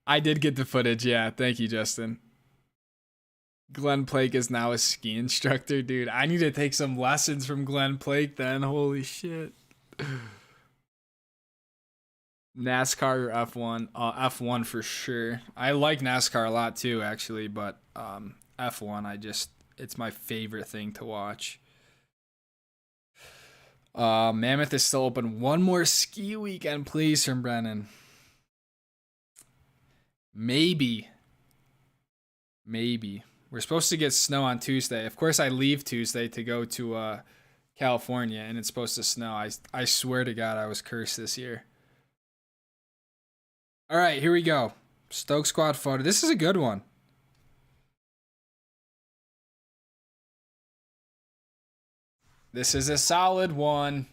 I did get the footage, yeah. Thank you, Justin. Glenn Plake is now a ski instructor, dude. I need to take some lessons from Glenn Plake then. Holy shit. NASCAR or F1? F1 for sure. I like NASCAR a lot too, actually, but F1, it's my favorite thing to watch. Mammoth is still open. One more ski weekend, please, from Brennan. Maybe. We're supposed to get snow on Tuesday. Of course, I leave Tuesday to go to California, and it's supposed to snow. I swear to God, I was cursed this year. All right, here we go. Stoke Squad photo. This is a good one. This is a solid one.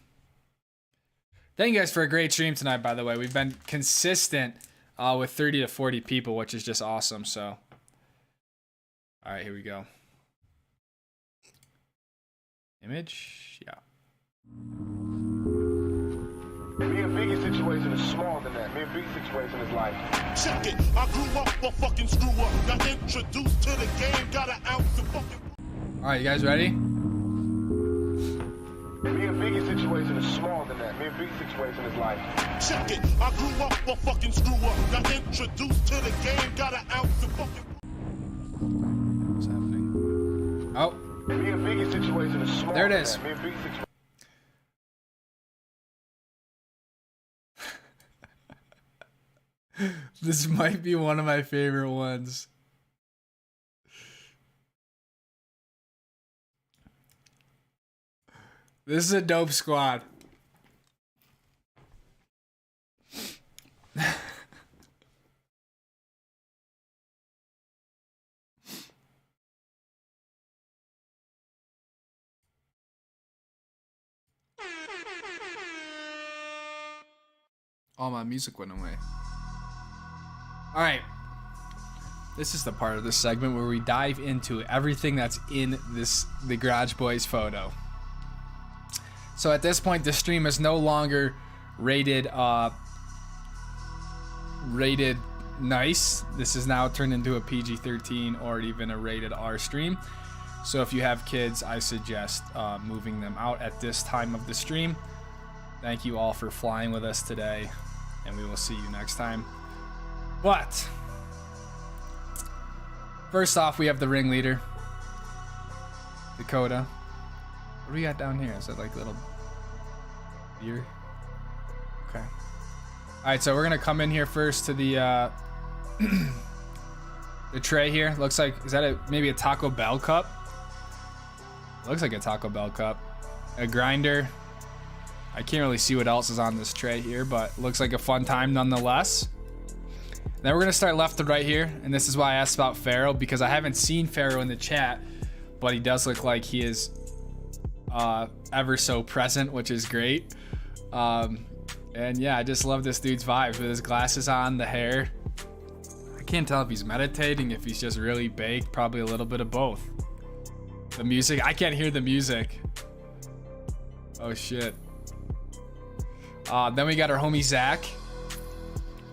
Thank you guys for a great stream tonight, by the way. We've been consistent with 30 to 40 people, which is just awesome. So, all right, here we go. Image, yeah. Me and Biggie's situation is smaller than that. Me and Biggie's situation is like, Check it. I grew up a fucking screw up. Got introduced to the game. Got an ounce of fucking. All right, you guys ready? me and Biggie's situation is smaller than that. Me and Biggie's situation is like, Check it. I grew up a fucking screw up. Got introduced to the game. Got an ounce of fucking. What's happening? Oh, me and Biggie's situation is smaller there it than is. that. Me and Biggie's situation. This might be one of my favorite ones. This is a dope squad. All my music went away. All right. This is the part of this segment where we dive into everything that's in the Garage Boys photo. So at this point, the stream is no longer rated nice. This is now turned into a PG-13 or even a rated R stream. So if you have kids, I suggest moving them out at this time of the stream. Thank you all for flying with us today, and we will see you next time. But first off, we have the ringleader, Dakota. What do we got down here? Is that like a little beer? Okay. All right, so we're gonna come in here first to the the tray here. Looks like, is that maybe a Taco Bell cup? Looks like a Taco Bell cup. A grinder. I can't really see what else is on this tray here, but looks like a fun time nonetheless. Then we're gonna start left to right here, and this is why I asked about Pharaoh, because I haven't seen Pharaoh in the chat, but he does look like he is ever so present, which is great. And yeah, I just love this dude's vibes with his glasses on, the hair. I can't tell if he's meditating, if he's just really baked, probably a little bit of both. The music, I can't hear the music. Oh shit. Then we got our homie Zach.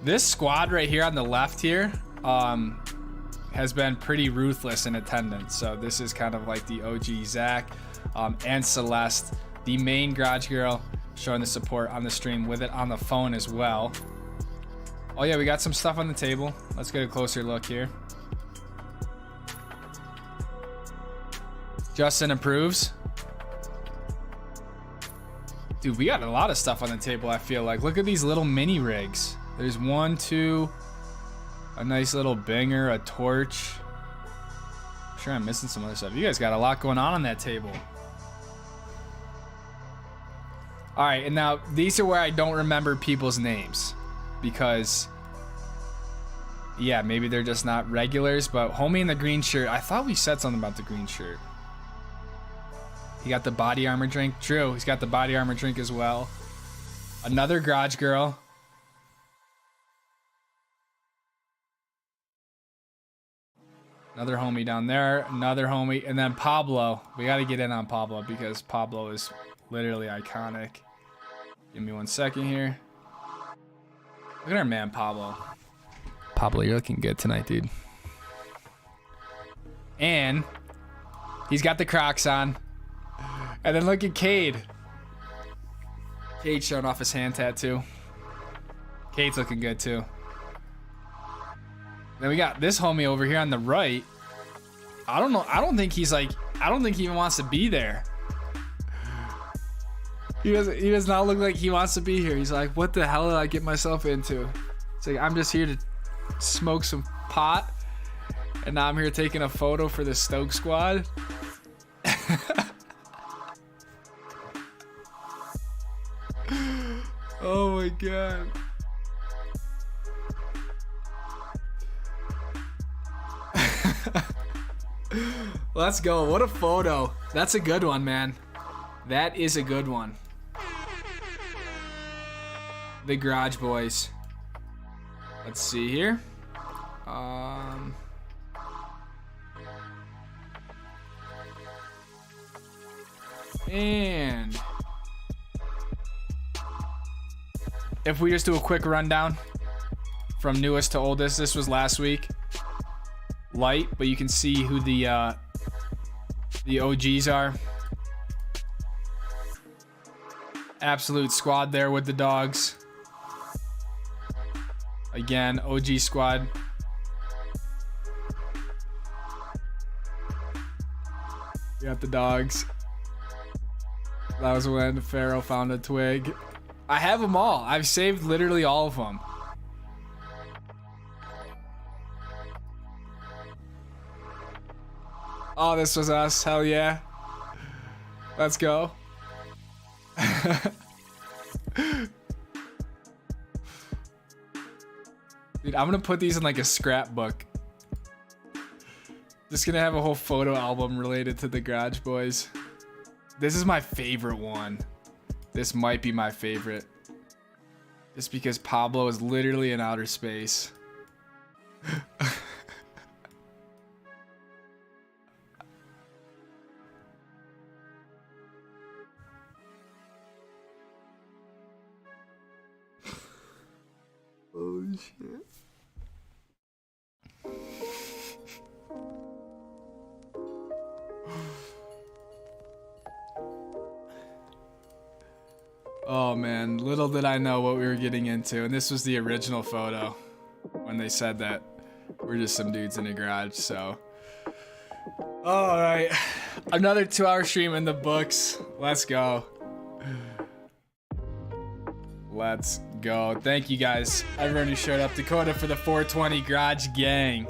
This squad right here on the left here has been pretty ruthless in attendance. So this is kind of like the OG Zach and Celeste, the main garage girl, showing the support on the stream with it on the phone as well. Oh yeah, we got some stuff on the table. Let's get a closer look here. Justin approves. Dude, we got a lot of stuff on the table, I feel like. Look at these little mini rigs. There's one, two, a nice little banger, a torch. I'm sure I'm missing some other stuff. You guys got a lot going on that table. All right, and now these are where I don't remember people's names because, yeah, maybe they're just not regulars, but homie in the green shirt, I thought we said something about the green shirt. He got the body armor drink. True, he's got the body armor drink as well. Another garage girl. Another homie down there, another homie, and then Pablo. We got to get in on Pablo because Pablo is literally iconic. Give me 1 second here. Look at our man, Pablo. Pablo, you're looking good tonight, dude. And he's got the Crocs on. And then look at Cade. Cade showing off his hand tattoo. Cade's looking good too. Then we got this homie over here on the right. I don't know. I don't think he even wants to be there. He does not look like he wants to be here. He's like, what the hell did I get myself into? It's like, I'm just here to smoke some pot. And now I'm here taking a photo for the Stoke Squad. Oh my god. Let's go. What a photo. That's a good one, man. That is a good one. the Garage Boys. Let's see here. And if we just do a quick rundown from newest to oldest, this was last week. Light, but you can see who the OGs are. Absolute squad there with the dogs. Again, OG squad. We got the dogs. That was when Pharaoh found a twig. I have them all. I've saved literally all of them. Oh, this was us. Hell yeah. Let's go. Dude, I'm gonna put these in like a scrapbook. Just gonna have a whole photo album related to the Garage Boys. This is my favorite one. This might be my favorite. Just because Pablo is literally in outer space. Oh shit. Oh man, little did I know what we were getting into. And this was the original photo when they said that we're just some dudes in a garage, so. Alright. Another 2-hour stream in the books. Let's go. Let's go. Thank you guys, everyone who showed up. Dakota for the 420 Garage Gang.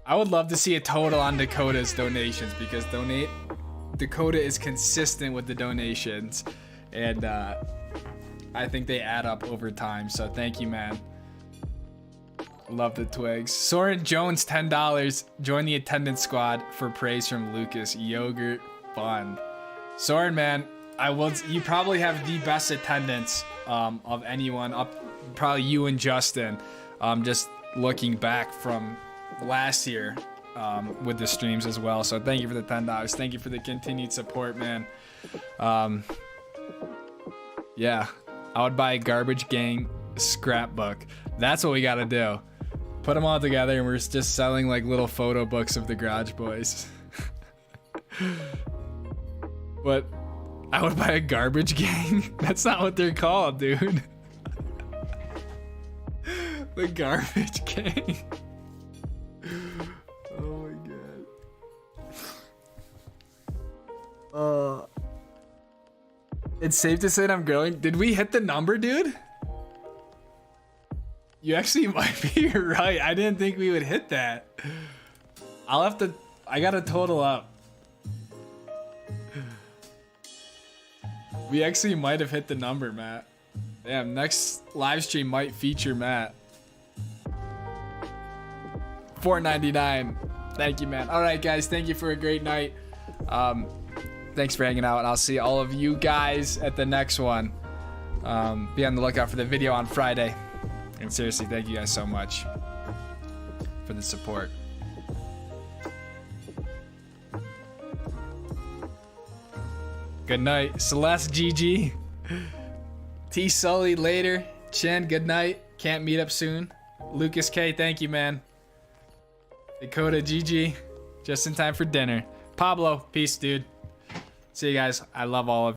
I would love to see a total on Dakota's donations because Dakota is consistent with the donations. And I think they add up over time. So thank you, man. Love the twigs. Soren Jones, $10. Join the attendance squad for praise from Lucas. Yogurt fun. Soren, man, you probably have the best attendance of anyone. Probably you and Justin. Just looking back from last year with the streams as well. So thank you for the $10. Thank you for the continued support, man. Yeah, I would buy a Garbage Gang scrapbook. That's what we gotta do. Put them all together and we're just selling like little photo books of the Garage Boys. But I would buy a Garbage Gang? That's not what they're called, dude. The Garbage Gang. Oh my god. It's safe to say that I'm growing. Did we hit the number, dude? You actually might be right. I didn't think we would hit that. I gotta total up. We actually might have hit the number, Matt. Damn, next live stream might feature Matt. $4.99. Thank you, man. All right, guys. Thank you for a great night. Thanks for hanging out, and I'll see all of you guys at the next one. Be on the lookout for the video on Friday. And seriously, thank you guys so much for the support. Good night. Celeste, GG. T Sully, later. Chen, good night. Can't meet up soon. Lucas K, thank you, man. Dakota, GG. Just in time for dinner. Pablo, peace, dude. See you guys. I love all of you.